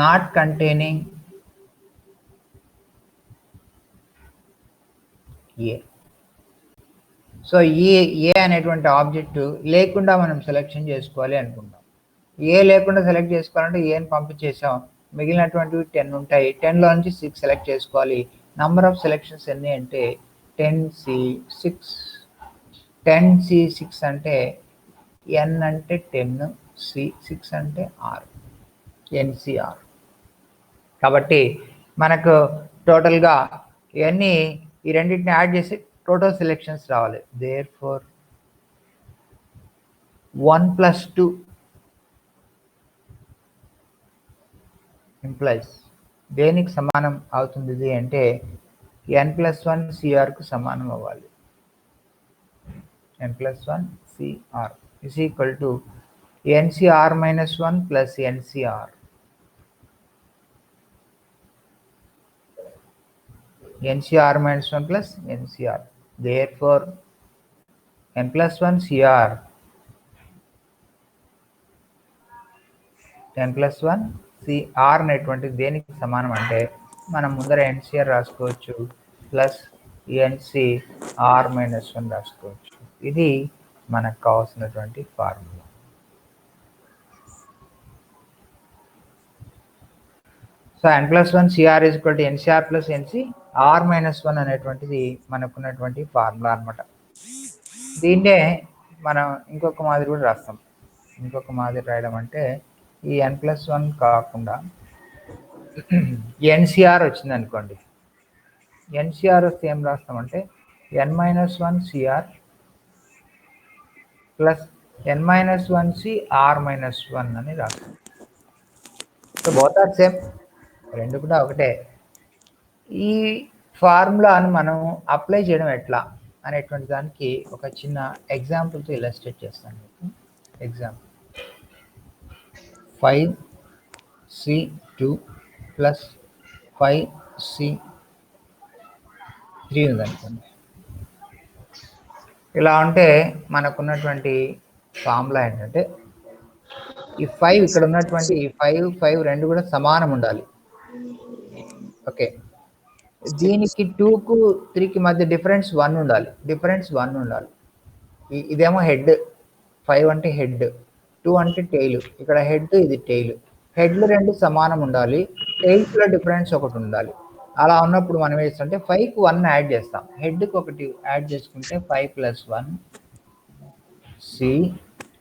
not containing A. So A అనేటువంటి object లేకుండా మనం selection చేసుకోవాలి అనుకుంటాం. ఏ లేకుండా సెలెక్ట్ చేసుకోవాలంటే ఏని పంపించేసాం, మిగిలినటువంటివి 10 ఉంటాయి. 10లో నుంచి 6 సెలెక్ట్ చేసుకోవాలి. నంబర్ ఆఫ్ సెలెక్షన్స్ ఎన్ని అంటే 10c6 అంటే n అంటే 10, c6 అంటే r, ncr. కాబట్టి మనకు టోటల్గా ఇవన్నీ ఈ రెండింటిని యాడ్ చేసి టోటల్ సెలెక్షన్స్ రావాలి. దేర్ఫోర్ 1+2 ఇంప్లైస్ దేనికి సమానం అవుతుంది ఇది అంటే n+1 crకు సమానం అవ్వాలి. n+1 cr is equal to ncr minus 1 plus ncr. ncr minus 1 plus ncr. Therefore n+1 cr, n+1 cr అనేటువంటి దేనికి సమానం అంటే మనం ముందర ncr రాసుకోవచ్చు ప్లస్ ncr minus 1 రాసుకోవచ్చు. ఇది మనకు కావాల్సినటువంటి formula. So n+1 cr is equal to ncr plus ncr minus 1 అనేటువంటిది మనకున్నటువంటి ఫార్ములా అనమాట. దీన్నే మనం ఇంకొక మాదిరి కూడా రాస్తాం. ఇంకొక మాదిరి రాయడం అంటే ఈ n+1 కాకుండా ncr వచ్చింది అనుకోండి. ncr వస్తే ఏం రాస్తామంటే n-1 cr plus n-1c r-1 అని రాస్తాం. సో బోత్ ఆర్ సేమ్, రెండు కూడా ఒకటే. ఈ ఫార్ములాను మనం అప్లై చేయడం ఎట్లా అనేటువంటి దానికి ఒక చిన్న ఎగ్జాంపుల్తో ఇలస్ట్రేట్ చేస్తాను మీకు. ఎగ్జాంపుల్ 5c2 ప్లస్ 5c3 ఉందనుకోండి. ఇలా ఉంటే మనకున్నటువంటి ఫార్ములా ఏంటంటే ఈ 5 ఇక్కడ ఉన్నటువంటి 5 రెండు కూడా సమానం ఉండాలి. ఓకే, దీనికి 2కు 3కి మధ్య డిఫరెన్స్ 1 ఉండాలి. ఇదేమో హెడ్, 5 అంటే హెడ్, 2 అంటే టెయిల్. ఇక్కడ హెడ్, ఇది టెయిల్. హెడ్లు రెండు సమానం ఉండాలి, టెయిల్స్లో డిఫరెన్స్ ఒకటి ఉండాలి. అలా ఉన్నప్పుడు మనం ఏం చేస్తామంటే 5కు 1 యాడ్ చేస్తాం, హెడ్కి ఒకటి యాడ్ చేసుకుంటే 5 + 1 c.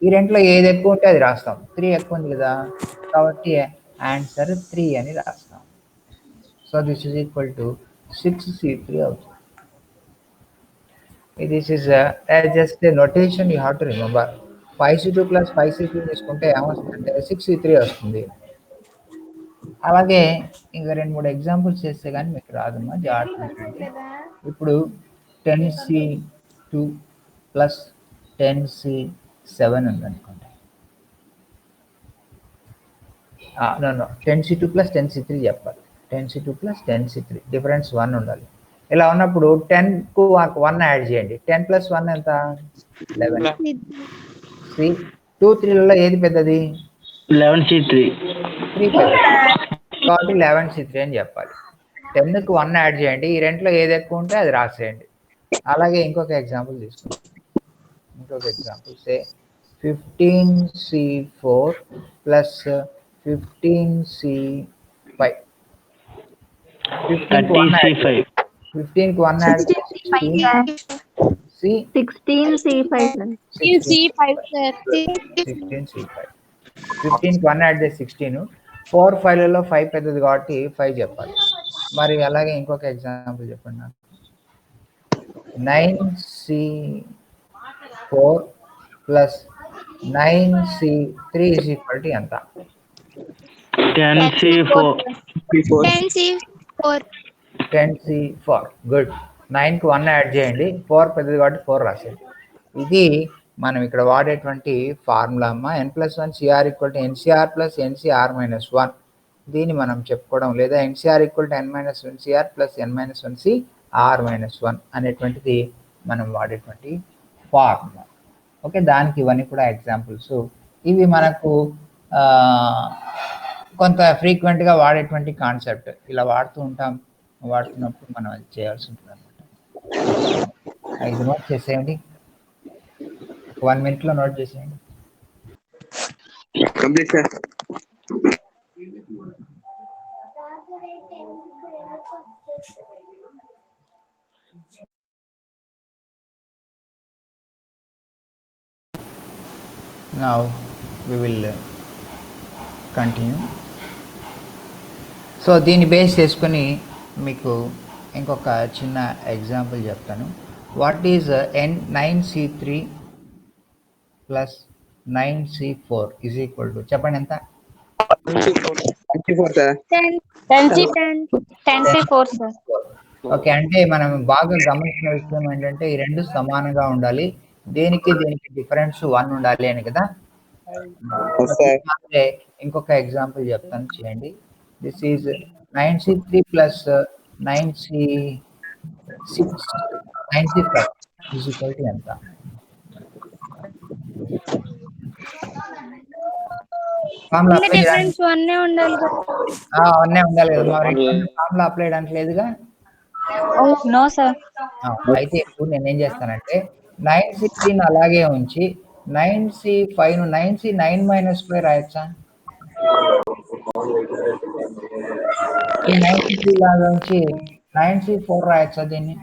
ఈ రెంట్లో ఏది ఎక్కువ ఉంటే అది రాస్తాం. 3 ఎక్కువ ఉంది కదా, కాబట్టి ఆన్సర్ 3 అని రాస్తాం. So this is equal to 6c3 అవుతుంది. This is just notation you have to remember. 5c2 plus 5c3 తీసుకుంటే ఏమొస్తుందంటే 6c3 వస్తుంది. అలాగే ఇంకా 2-3 ఎగ్జాంపుల్స్ చేస్తే కానీ మీకు రాదమ్మా, జాగ్రత్త. ఇప్పుడు 10c2 ప్లస్ 10c7 ఉందనుకోండి. 10c2 ప్లస్ 10c3 చెప్పాలి. 10c2 ప్లస్ 10c3 డిఫరెన్స్ 1 ఉండాలి. ఇలా ఉన్నప్పుడు 10కు 1 యాడ్ చేయండి. 10 + 1 ఎంత? 11. 2, 3లలో ఏది పెద్దది? 11c3. 3 పెద్దది కాబట్టి 11c3 అని చెప్పాలి. 10కు 1 యాడ్ చేయండి, ఈ రెంట్లో ఏది ఎక్కువ ఉంటే అది రాసేయండి. అలాగే ఇంకొక ఎగ్జాంపుల్ తీసుకుంటాం. సే 15c4 plus 15c5. 15కు 1 add 16c5. 15కి 1 add చేసి 16. 4, 5లలో 5 పెద్దది కాబట్టి 5 చెప్పాలి. మరి అలాగే ఇంకొక ఎగ్జాంపుల్ చెప్పండి నాకు. 9c4 plus 9c3 is equal to ఎంత? 10c4. 10c4. గుడ్. 9కి 1 యాడ్ చేయండి, 4 పెద్దది కాబట్టి 4 రాసేయండి. ఇది మనం ఇక్కడ వాడేటువంటి ఫార్ములా అమ్మా. n+1 cr = ncr plus ncr-1. దీన్ని మనం చెప్పుకోవడం, లేదా ncr = n-1 cr plus n-1 cr-1 అనేటువంటిది మనం వాడేటువంటి ఫార్ములా. ఓకే, దానికి ఇవన్నీ కూడా ఎగ్జాంపుల్స్. ఇవి మనకు కొంత ఫ్రీక్వెంట్గా వాడేటువంటి కాన్సెప్ట్. ఇలా వాడుతున్నప్పుడు మనం అది చేయాల్సి ఉంటుంది అనమాట. 5 నోట్ చేసేయండి, 1 మినిట్లో నోట్ చేసేయండి. Complete sir. Now we will continue. So దీన్ని బేస్ చేసుకొని మీకు ఇంకొక చిన్న ఎగ్జాంపుల్ చెప్తాను. What is 9c3 plus 9c4 is equal to, చెప్పండి ఎంత? 24 సార్. 10c4 sir. ఓకే, అంటే మనం బాగా గమనించిన విషయం ఏంటంటే ఈ రెండు సమానంగా ఉండాలి, దేనికి డిఫరెన్స్ 1 ఉండాలి అని కదా. ఇంకొక ఎగ్జాంపుల్ చెప్తాను, చేయండి. This is 9c3 plus 9c5 is equal to ఎంత? డిఫరెన్స్ 1 ఉండాలి కదా. అవన్నీ ఉండాలి కదా, మరి ఫార్ములా అప్లై చేయడానికి లేదుగా. No sir. అయితే ఇప్పుడు నేను ఏం చేస్తానంటే 9c3 అలాగే ఉంచి 9c5 9c9-5 రాయొచ్చా? 9c3 లాగా ఉంచి 9c4 రాయొచ్చా దీన్ని?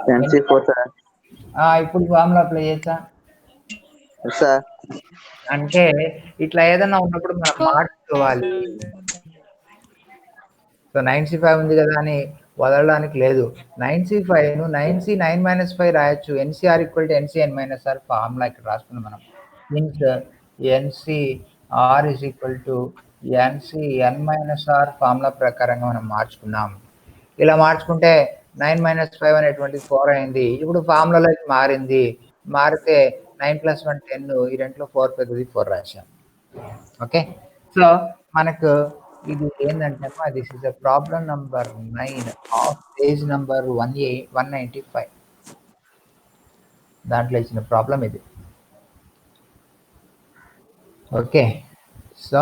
10c4 sir. ఇప్పుడు ఫార్ములా అప్లై చేయొచ్చా? సార్ అంటే ఇట్లా ఏదైనా ఉన్నప్పుడు మనం మార్చుకోవాలి. సో 9c5 ఉంది కదా అని వదలడానికి లేదు. 9C5ను 9C9-5 రాయొచ్చు. NCR equal to NCn-r formula ఇక్కడ రాసుకున్నాం మనం. Means NCR is equal to NCn-r formula ప్రకారంగా మనం మార్చుకున్నాం. ఇలా మార్చుకుంటే 9-5 అనేటువంటిది 4 అయింది. ఇప్పుడు ఫార్ములాలోకి మారింది. మారితే 9 + 1 10, ఈ రెంట్లో 4 పెద్దది 4 రాశాం. ఓకే, సో మనకు ఇది ఏంటంటే this is the problem number 9 of page number 195. దాంట్లో ఇచ్చిన ప్రాబ్లం ఇది. ఓకే, సో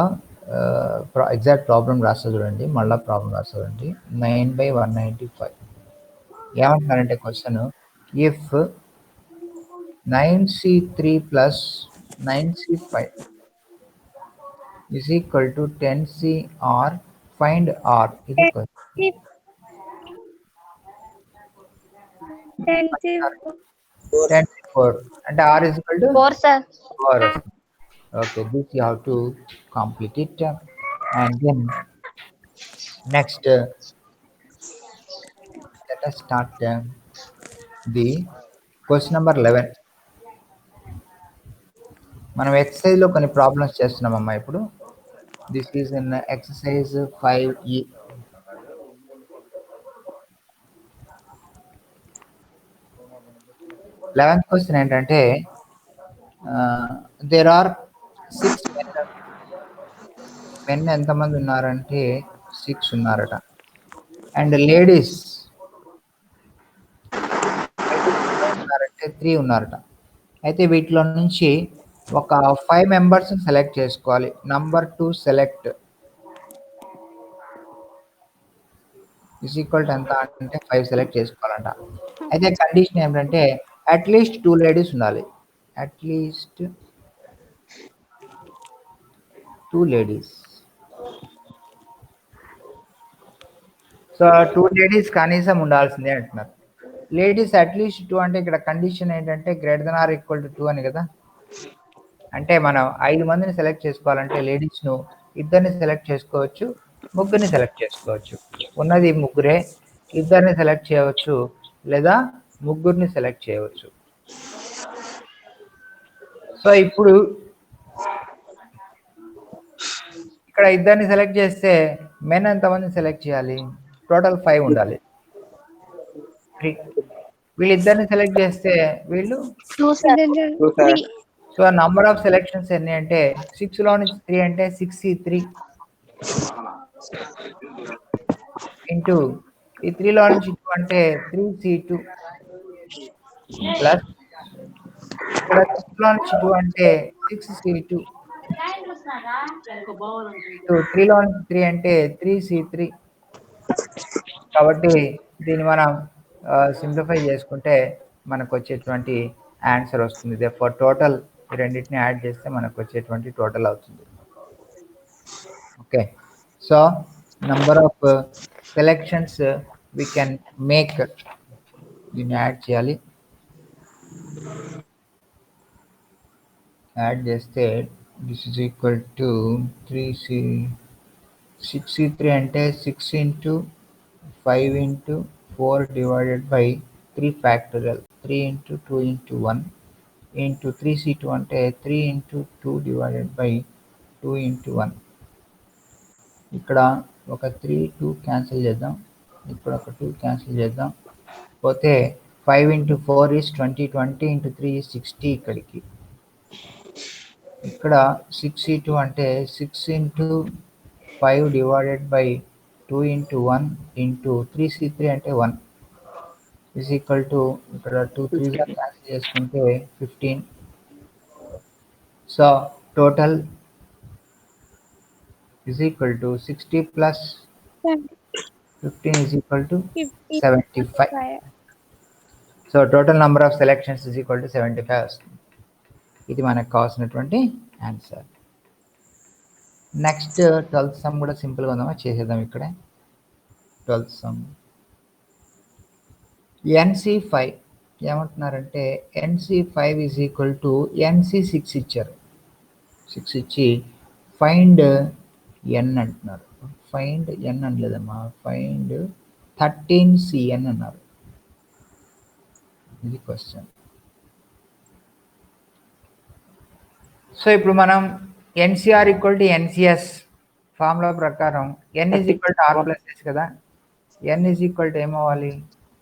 ఎగ్జాక్ట్ ప్రాబ్లం రాస్తా చూడండి. మళ్ళీ ప్రాబ్లం రాస్తా చూడండి. 9/195 ఏమంటున్నారంటే question, if 9C3 + 9C5 is equal to 10CR, find R. ఇది క్వశ్చన్. 10C4 అంటే R is equal to 4 sir. 4. Okay, this you have to complete it. And then next let us start the question number 11. మనం exercise లో కొన్ని problems చేస్తున్నామమ్మా ఇప్పుడు. This is in exercise 5E. Eleventh question ఏంటంటే there are 6 men ఎంతమంది ఉన్నారంటే 6 ఉన్నారట. And ladies ఉన్నారంటే 3 ఉన్నారట. అయితే వీటిలో నుంచి ఒక 5 మెంబర్స్ సెలెక్ట్ చేసుకోవాలి. Number 2 select is equal to ఎంత అంటే 5 సెలెక్ట్ చేసుకోవాలంట. అయితే కండిషన్ ఏంటంటే అట్లీస్ట్ 2 లేడీస్ ఉండాలి. At least 2 ladies. సో 2 లేడీస్ కనీసం ఉండాల్సిందే అంటున్నారు. లేడీస్ అట్లీస్ట్ 2 అంటే ఇక్కడ కండిషన్ ఏంటంటే >= 2 అని కదా. అంటే మనం 5 మందిని సెలెక్ట్ చేసుకోవాలంటే లేడీస్ను 2ని సెలెక్ట్ చేసుకోవచ్చు, 3ని సెలెక్ట్ చేసుకోవచ్చు. ఉన్నది 3, 2ని సెలెక్ట్ చేయవచ్చు లేదా 3ని సెలెక్ట్ చేయవచ్చు. సో ఇప్పుడు ఇక్కడ 2ని సెలెక్ట్ చేస్తే మెన్ ఎంతమంది సెలెక్ట్ చేయాలి? టోటల్ 5 ఉండాలి. 3. వీళ్ళిద్దరిని సెలెక్ట్ చేస్తే వీళ్ళు 2 sir. So number of selections ఎన్ని అంటే 6 లో నుంచి 3 అంటే 6C3 ఇంటూ ఈ 3 లో నుంచి 2 అంటే 3C2 ప్లస్ ఇక్కడ 6 లో నుంచి 2 అంటే 6C2 3 లో నుంచి 3 అంటే 3C3. కాబట్టి దీన్ని మనం సింప్లిఫై చేసుకుంటే మనకు వచ్చేటువంటి ఆన్సర్ వస్తుంది. ఫర్ టోటల్ ఈ రెండింటిని యాడ్ చేస్తే మనకు వచ్చేటువంటి టోటల్ అవుతుంది. Okay, so number of selections we can make, దీన్ని యాడ్ చేయాలి. యాడ్ చేస్తే this is equal to 6C3 అంటే 6 × 5 × 4 divided by 3 factorial 3 × 2 × 1 into 3C2 అంటే 3 × 2 divided by 2 × 1. ఇక్కడ ఒక 3 2 క్యాన్సిల్ చేద్దాం, ఇక్కడ ఒక 2 క్యాన్సిల్ చేద్దాం. పోతే 5 × 4 is 20, 20 × 3 is 60. ఇక్కడికి ఇక్కడ 6C2 అంటే 6 × 5 divided by 2 × 1 into 3C3 అంటే 1 is equal to ఇక్కడ 2 3 క్యాన్సిల్ చేసుకుంటే 15. So total is equal to 60 plus 15 is equal to 75. So total number of selections is equal to 75 వస్తుంది. ఇది మనకు కావాల్సినటువంటి ఆన్సర్. నెక్స్ట్ 12th సమ్ కూడా సింపుల్గా ఉందామా, చేసేద్దాం. ఇక్కడే 12th సమ్ NC5 ఏమంటున్నారంటే NC5 is equal to NC6 ఇచ్చారు. 6 ఇచ్చి ఫైండ్ n అంటున్నారు. ఫైండ్ n అనలేదమ్మా, ఫైండ్ 13CN అన్నారు. ఇది క్వశ్చన్. సో ఇప్పుడు మనం NCR = NCS ఫార్ములా ప్రకారం N = R+S కదా. N ఏమవ్వాలి?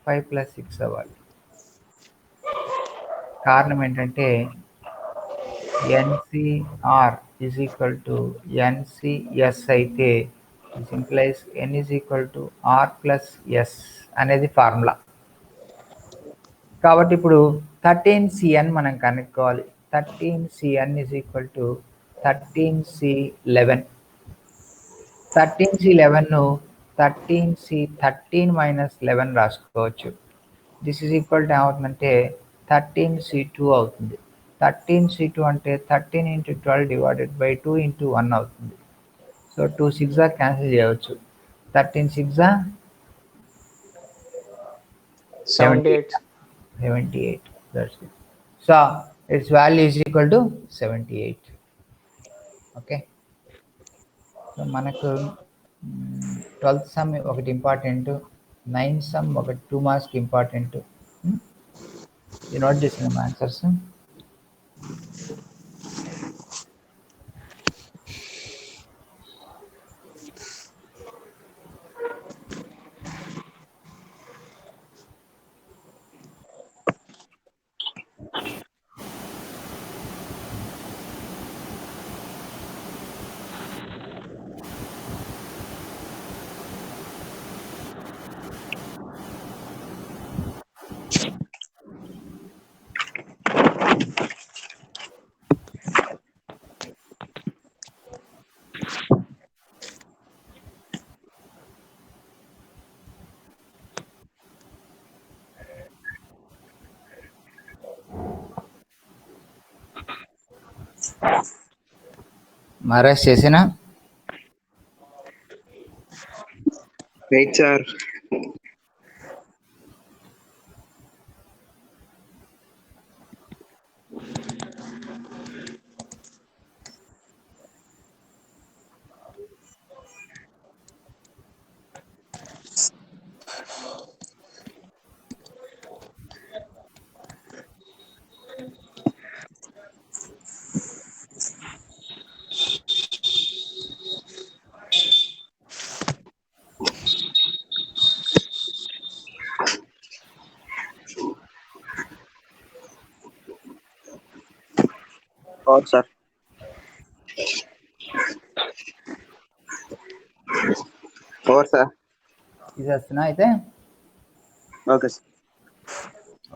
5 + 6 అవ్వాలి. కారణం ఏంటంటే NCR = NCS అయితే this implies N = R+S అనేది ఫార్ములా. కాబట్టి ఇప్పుడు 13CN మనం కనుక్కోవాలి. 13CN = 13C11. 13C11ను 13C13 - 11 రాసుకోవచ్చు. దిస్ ఈజ్ ఈక్వల్ టు ఏమవుతుందంటే 13C2 అవుతుంది. 13C2 అంటే 13 × 12 / 2 × 1 అవుతుంది. సో 2 6 క్యాన్సిల్ చేయవచ్చు. 13 6 78. 78. That's it. So its value is equal to 78. Okay. So మనకు 12th సమ్ ఒకటి ఇంపార్టెంట్, 9th సమ్ ఒక 2 మార్క్స్కి ఇంపార్టెంట్. ఇది నోట్ చేసిన ఆన్సర్స్. మహారాజ్ చేసినా వెయిట్ సార్. సార్ సార్ తీసేస్తున్నా అయితే. Okay sir.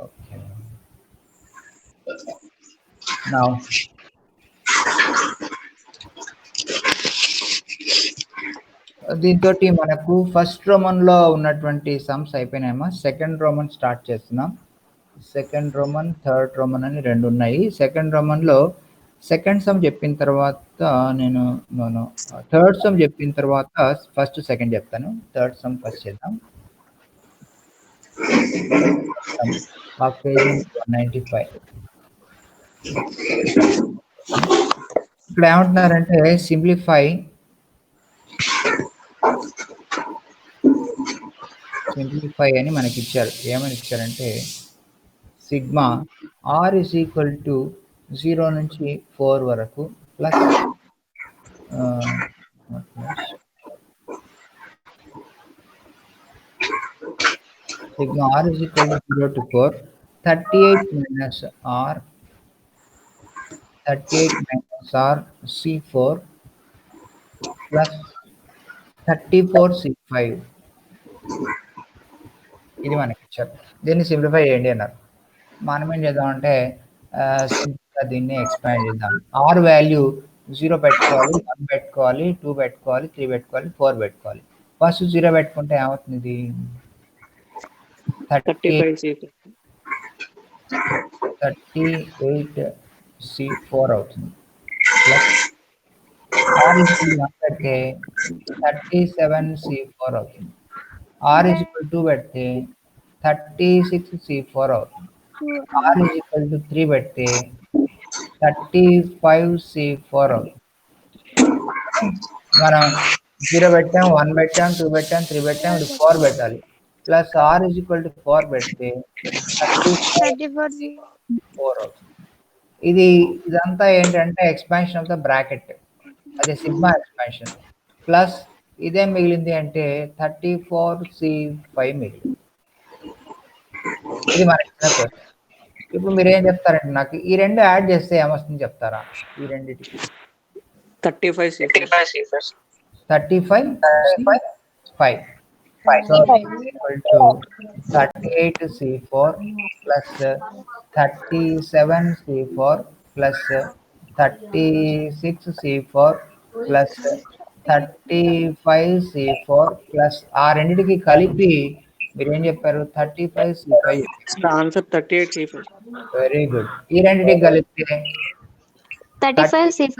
ఓకే. నౌ దీంతో మనకు ఫస్ట్ రోమన్లో ఉన్నటువంటి సమ్స్ అయిపోయినాయమ్మా. సెకండ్ రోమన్ స్టార్ట్ చేస్తున్నాం. సెకండ్ రోమన్, థర్డ్ రోమన్ అని 2 ఉన్నాయి. సెకండ్ రోమన్లో సెకండ్ సమ్ చెప్పిన తర్వాత నేను థర్డ్ సమ్ చెప్పిన తర్వాత ఫస్ట్ సెకండ్ చెప్తాను. థర్డ్ సమ్ ఫస్ట్ చేద్దాం. పేజ్ 195. ఇక్కడ ఏమంటున్నారంటే సింప్లిఫై అని మనకి ఇచ్చారు. ఏమని ఇచ్చారంటే సిగ్మా R = 0 నుంచి 4 వరకు plus sigma R = 0 to 4, 38 - R C4 plus 34 C5. ఇది మనకి ఇచ్చారు. దీన్ని సింప్లిఫై చేయండి అన్నారు. మనం ఏం చేద్దామంటే సింపుల్గా దీన్ని ఎక్స్పాండ్ చేద్దాం. R వాల్యూ 0 పెట్టుకోవాలి, 1 పెట్టుకోవాలి, 2 పెట్టుకోవాలి, 3 పెట్టుకోవాలి, 4 పెట్టుకోవాలి. ఫస్ట్ 0 పెట్టుకుంటే ఏమవుతుంది? 38 C4 అవుతుంది. ప్లస్ R = 1 పెడితే 37 C4 అవుతుంది. R = 2 పెడితే 36 C4 అవుతుంది. R = 3 పెడితే 35 C4 అవుతుంది. మనం 0 పెట్టాం, 1 పెట్టాం, 2 పెట్టాం, 3 పెట్టాం, ఇప్పుడు 4 పెట్టాలి. Plus R is equal to 4 పెడితే 34 4 అవుతుంది. ఇదంతా ఏంటంటే ఎక్స్పాన్షన్ ఆఫ్ ద బ్రాకెట్, అదే సిగ్మా ఎక్స్పాన్షన్. ప్లస్ ఇదేం మిగిలింది అంటే 34C5 మిగిలింది. ఇది మనకి ఇచ్చిన క్వశ్చన్. ఇప్పుడు మీరు ఏం చెప్తారంటే నాకు ఈ రెండు యాడ్ చేస్తే ఏమొస్తుంది చెప్తారా? ఈ రెండింటికి 35 C5. 35 So equal to 38C4 plus 37C4 plus 36C4 plus 35C4 plus ఆ రెండింటికి కలిపి మీరు ఏం చెప్పారు? 35C5. Answer 38 C5. Very good. ఈ రెండింటికి కలిపితే 35 C5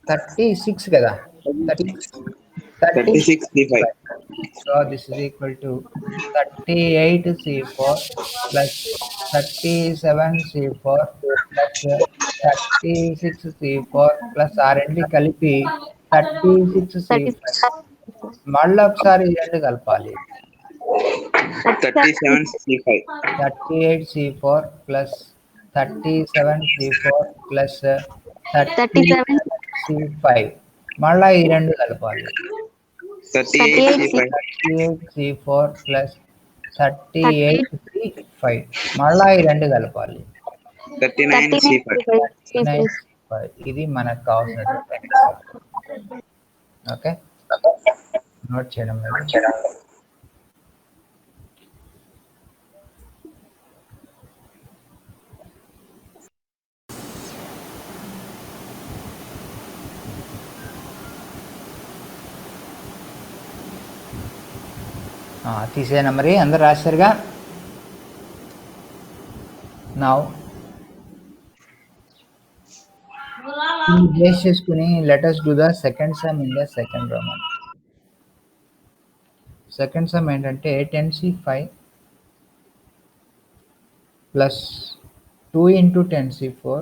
36 కదా, 36C5. So this is equal to 38C4 plus 37C4 plus 36C4 plus R&D కలిపి 36C5. మళ్ళీ ఒకసారి ఈ రెండు కలపాలి. 37C5. 38C4 plus 37C4 plus 37C5 మళ్ళీ ఈ రెండు కలపాలి. 38C5. 38C4 plus 38C5 మళ్ళా ఈ రెండు కలపాలి. 39C5. 39C5. ఇది మనకు కావాల్సినటువంటి ఆన్సర్. ఓకే, నోట్ చేయడం లేదు. తీసేనా మరి? అందరు రాశారుగా? నా బేస్ చేసుకుని let us do the second sum in the second Roman. Second some ఏంటంటే 10C5 plus 2 into 10C4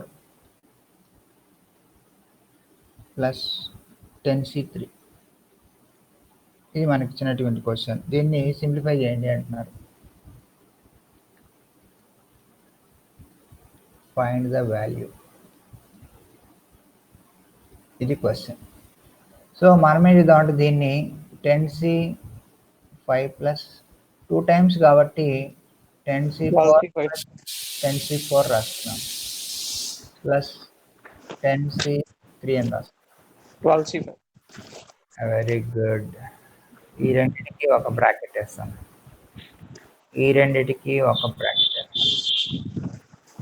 plus 10C3. ఇది మనకి ఇచ్చినటువంటి క్వశ్చన్. దీన్ని సింప్లిఫై చేయండి అంటున్నారు. ఫైండ్ ద వాల్యూ, ఇది క్వశ్చన్. సో మనం ఏం చేద్దామంటే దీన్ని 10C5 ప్లస్ 2 టైమ్స్ కాబట్టి 10C4 రాస్తున్నాం ప్లస్ 10C3 అని రాస్తున్నాం. 12 C5. Very good. ఈ రెండింటికి ఒక బ్రాకెట్ వేస్తాం, ఈ రెండింటికి ఒక బ్రాకెట్ వేస్తాం,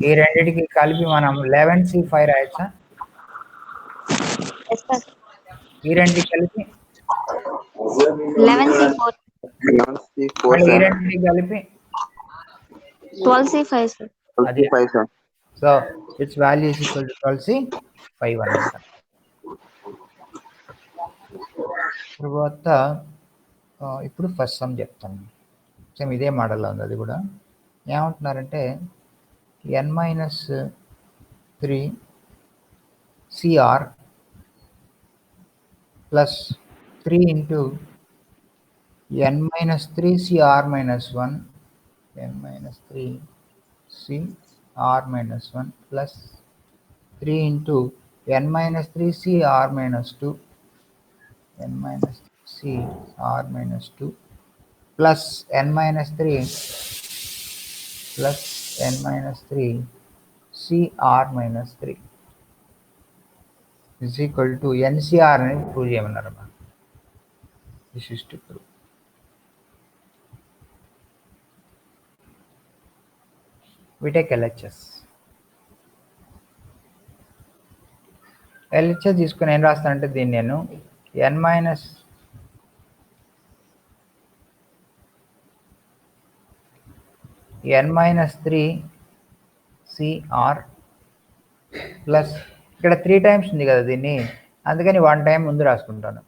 ఈ రెండింటికి కలిపి మనం 11C5 రాయచ్చా? ఈ రెండింటికి కలిపి 11C4 మళ్ళీ ఈ రెండింటికి కలిపి 12C5 sir. అది. So it's value is equal to 12C5 అన్నమాట. తర్వాత ఇప్పుడు ఫస్ట్ సమ్ చెప్తాను. సేమ్ ఇదే మోడల్లో ఉంది. అది కూడా ఏమంటున్నారంటే n-3 CR plus 3 into n-3 CR minus 1 n-3 CR minus 1 plus 3 into n-3 CR minus 2 n-3 CR minus 2 plus n-3 plus n-3 CR minus 3 is equal to NCR అని prove చేయమన్నారు. This is to prove. we take LHS. LHS తీసుకుని ఏం రాస్తానంటే దీన్ని నేను n-3 CR plus ఇక్కడ 3 times ఉంది కదా దీన్ని, అందుకని 1 టైం ముందు రాసుకుంటాను.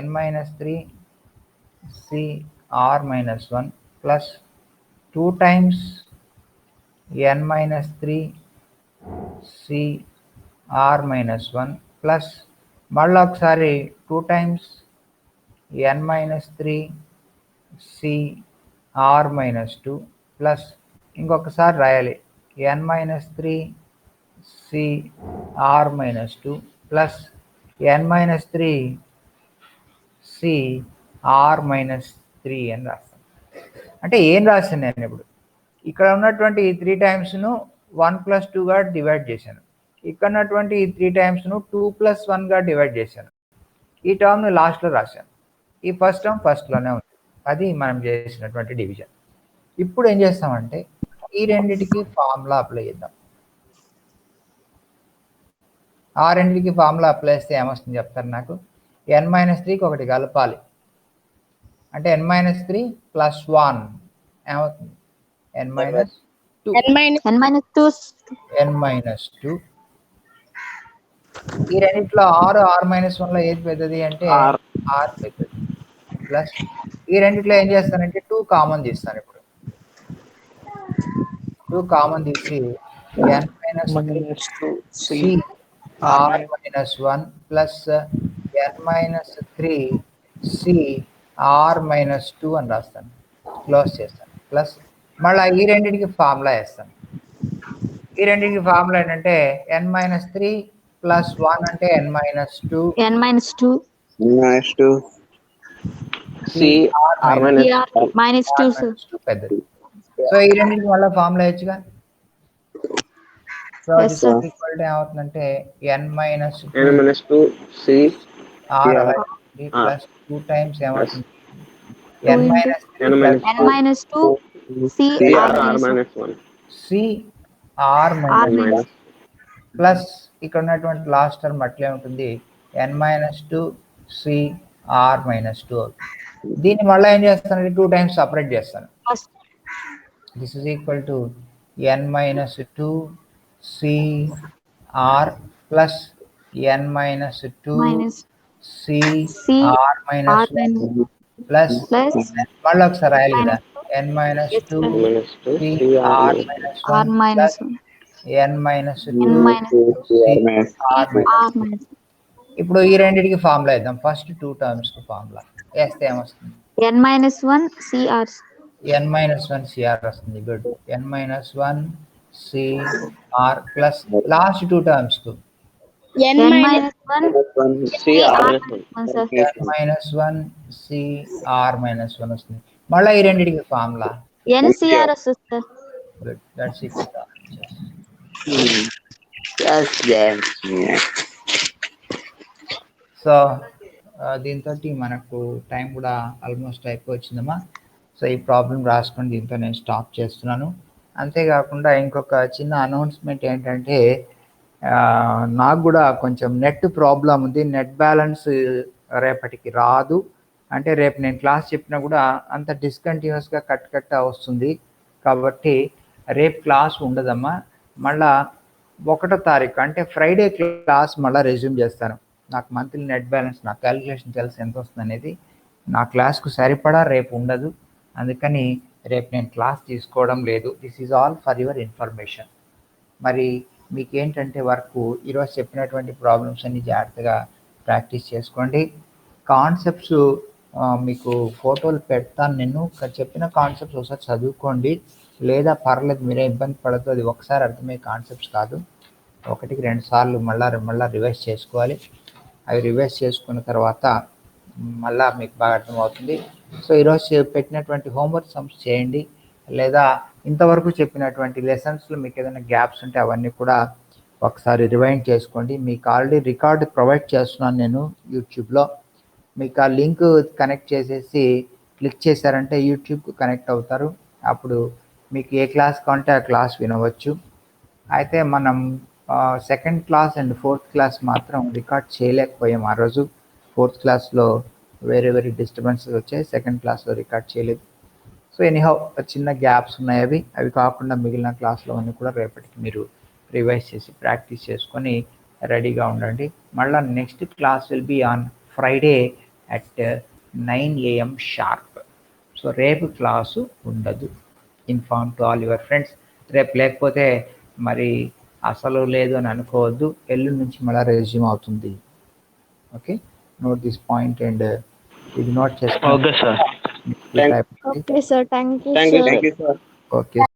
n-3 CR minus 1 plus 2 times n-3 CR minus 1 plus మళ్ళీ ఒకసారి 2 times n-3 CR R minus 2 plus ఇంకొకసారి రాయాలి n-3 C R minus 2 plus n-3 C R minus 3 అని రాస్తాను. అంటే ఏం రాశాను నేను ఇప్పుడు? ఇక్కడ ఉన్నటువంటి ఈ 3 టైమ్స్ను 1 + 2గా డివైడ్ చేశాను. ఇక్కడ ఉన్నటువంటి ఈ 3 టైమ్స్ను 2 + 1గా డివైడ్ చేశాను. ఈ టర్మ్ను లాస్ట్లో రాశాను. ఈ ఫస్ట్ టర్మ్ ఫస్ట్లోనే ఉంది. అది మనం చేసినటువంటి డివిజన్. ఇప్పుడు ఏం చేస్తామంటే ఈ రెండింటికి ఫార్ములా అప్లై చేద్దాం. ఆ రెండింటికి ఫార్ములా అప్లై చేస్తే ఏమొస్తుంది చెప్తారు నాకు? n-3కి ఒకటి కలపాలి అంటే n-3 + 1 ఏమవుతుంది? n-2. n-2 ఈ రెండిట్లో r-1లో ఏది పెద్దది అంటే r పెద్దది. ప్లస్ ఈ రెండిట్లో ఏం చేస్తానంటే 2 కామన్ తీస్తాను. ఇప్పుడు 2 కామన్ తీసి n-2 C r-1 plus n-3 C r-2 అని రాస్తాను. క్లోజ్ చేస్తాను. ప్లస్ మళ్ళీ ఈ రెండింటికి ఫార్ములా వేస్తాను. ఈ రెండింటికి ఫార్ములా ఏంటంటే n-3 + 1 అంటే n-2 సి ఆర్ మైనస్ -2 పెద్దది. సో ఈ రెండింటికి మళ్ళీ ఫార్ములా వేయచ్చుగా. సో ఈక్వల్ టు ఏమవుతుందంటే n-2 C r plus 2 times ఏమవుతుంది n-2 C r minus plus ఇక్కడ ఉన్నటువంటి లాస్ట్ టర్మ్ అట్లే ఉంటుంది n-2 సి r-2 దీన్ని మళ్ళీ ఏం చేస్తానంటే 2 టైమ్స్ సపరేట్ చేస్తాను. This is equal to n-2 C r plus n-2 C r-1 plus మళ్ళీ ఒకసారి రాయాలి కదా n-2 C r-1 plus n-2 C r-1. ఇప్పుడు ఈ రెండింటికి ఫార్ములా వేద్దాం. ఫస్ట్ 2 టర్మ్స్కి ఫార్ములా వేస్తే ఏమొస్తుంది? n-1 cr n-1 cr వస్తుంది. Good. n-1 cr plus last 2 టర్మ్స్కు n-1 n-1 cr-1 వస్తుంది. మళ్ళీ ఈ రెండింటికి ఫార్ములా ncr వస్తుంది sir. Good. That's equal to so దీంతో మనకు టైం కూడా ఆల్మోస్ట్ అయిపోవచ్చిందమ్మా. సో ఈ ప్రాబ్లం రాసుకొని దీంతో నేను స్టాప్ చేస్తున్నాను. అంతేకాకుండా ఇంకొక చిన్న అనౌన్స్మెంట్ ఏంటంటే నాకు కూడా కొంచెం నెట్ ప్రాబ్లం ఉంది. నెట్ బ్యాలెన్స్ రేపటికి రాదు. అంటే రేపు నేను క్లాస్ చెప్పినా కూడా అంత డిస్కంటిన్యూస్గా కట్ వస్తుంది. కాబట్టి రేపు క్లాస్ ఉండదమ్మా. మళ్ళా 1వ తారీఖు అంటే ఫ్రైడే క్లాస్ మళ్ళీ రెజ్యూమ్ చేస్తాను. నాకు మంత్లీ నెట్ బ్యాలెన్స్ నా క్యాలిక్యులేషన్ తెలిసి ఎంత వస్తుంది అనేది నా క్లాస్కు సరిపడా రేపు ఉండదు. అందుకని రేపు నేను క్లాస్ తీసుకోవడం లేదు. This is all for your information. మరి మీకు ఏంటంటే వర్క్ ఈరోజు చెప్పినటువంటి ప్రాబ్లమ్స్ అన్ని జాగ్రత్తగా ప్రాక్టీస్ చేసుకోండి. కాన్సెప్ట్స్ మీకు ఫోటోలు పెడతాను. నేను చెప్పిన కాన్సెప్ట్స్ ఒకసారి చదువుకోండి. లేదా పర్లేదు, మీరే ఇబ్బంది పడద్దు. అది ఒకసారి అర్థమయ్యే కాన్సెప్ట్స్ కాదు. 1కి 2 సార్లు మళ్ళీ రివైజ్ చేసుకోవాలి. అవి రివైజ్ చేసుకున్న తర్వాత మళ్ళీ మీకు బాగా అర్థమవుతుంది. సో ఈరోజు పెట్టినటువంటి హోంవర్క్ సమ్స్ చేయండి. లేదా ఇంతవరకు చెప్పినటువంటి లెసన్స్లో మీకు ఏదైనా గ్యాప్స్ ఉంటే అవన్నీ కూడా ఒకసారి రివైండ్ చేసుకోండి. మీకు ఆల్రెడీ రికార్డు ప్రొవైడ్ చేస్తున్నాను నేను యూట్యూబ్లో. మీకు ఆ లింక్ కనెక్ట్ చేసేసి క్లిక్ చేశారంటే యూట్యూబ్కి కనెక్ట్ అవుతారు. అప్పుడు మీకు ఏ క్లాస్ కావాలంటే ఆ క్లాస్ వినవచ్చు. అయితే మనం 2nd class and 4th class మాత్రం రికార్డ్ చేయలేకపోయాం ఆ రోజు. 4th క్లాస్లో వేరే డిస్టర్బెన్సెస్ వచ్చాయి. 2nd క్లాస్లో రికార్డ్ చేయలేదు. సో ఎనీహౌ చిన్న గ్యాప్స్ ఉన్నాయి. అవి కాకుండా మిగిలిన క్లాస్లో అన్నీ కూడా రేపటికి మీరు రివైజ్ చేసి ప్రాక్టీస్ చేసుకొని రెడీగా ఉండండి. మళ్ళీ next class will be on Friday at 9 AM sharp. So రేపు క్లాసు ఉండదు. Inform to all your friends. రేపు లేకపోతే మరి అసలు లేదు అని అనుకోవద్దు. ఎల్లుండి నుంచి మళ్ళీ రెజ్యూమ్ అవుతుంది. Okay, note this point and ఇది నోట్ చేసుకోండి. Okay sir. Okay, sir. Thank you, Thank you, sir. Thank you, sir. Okay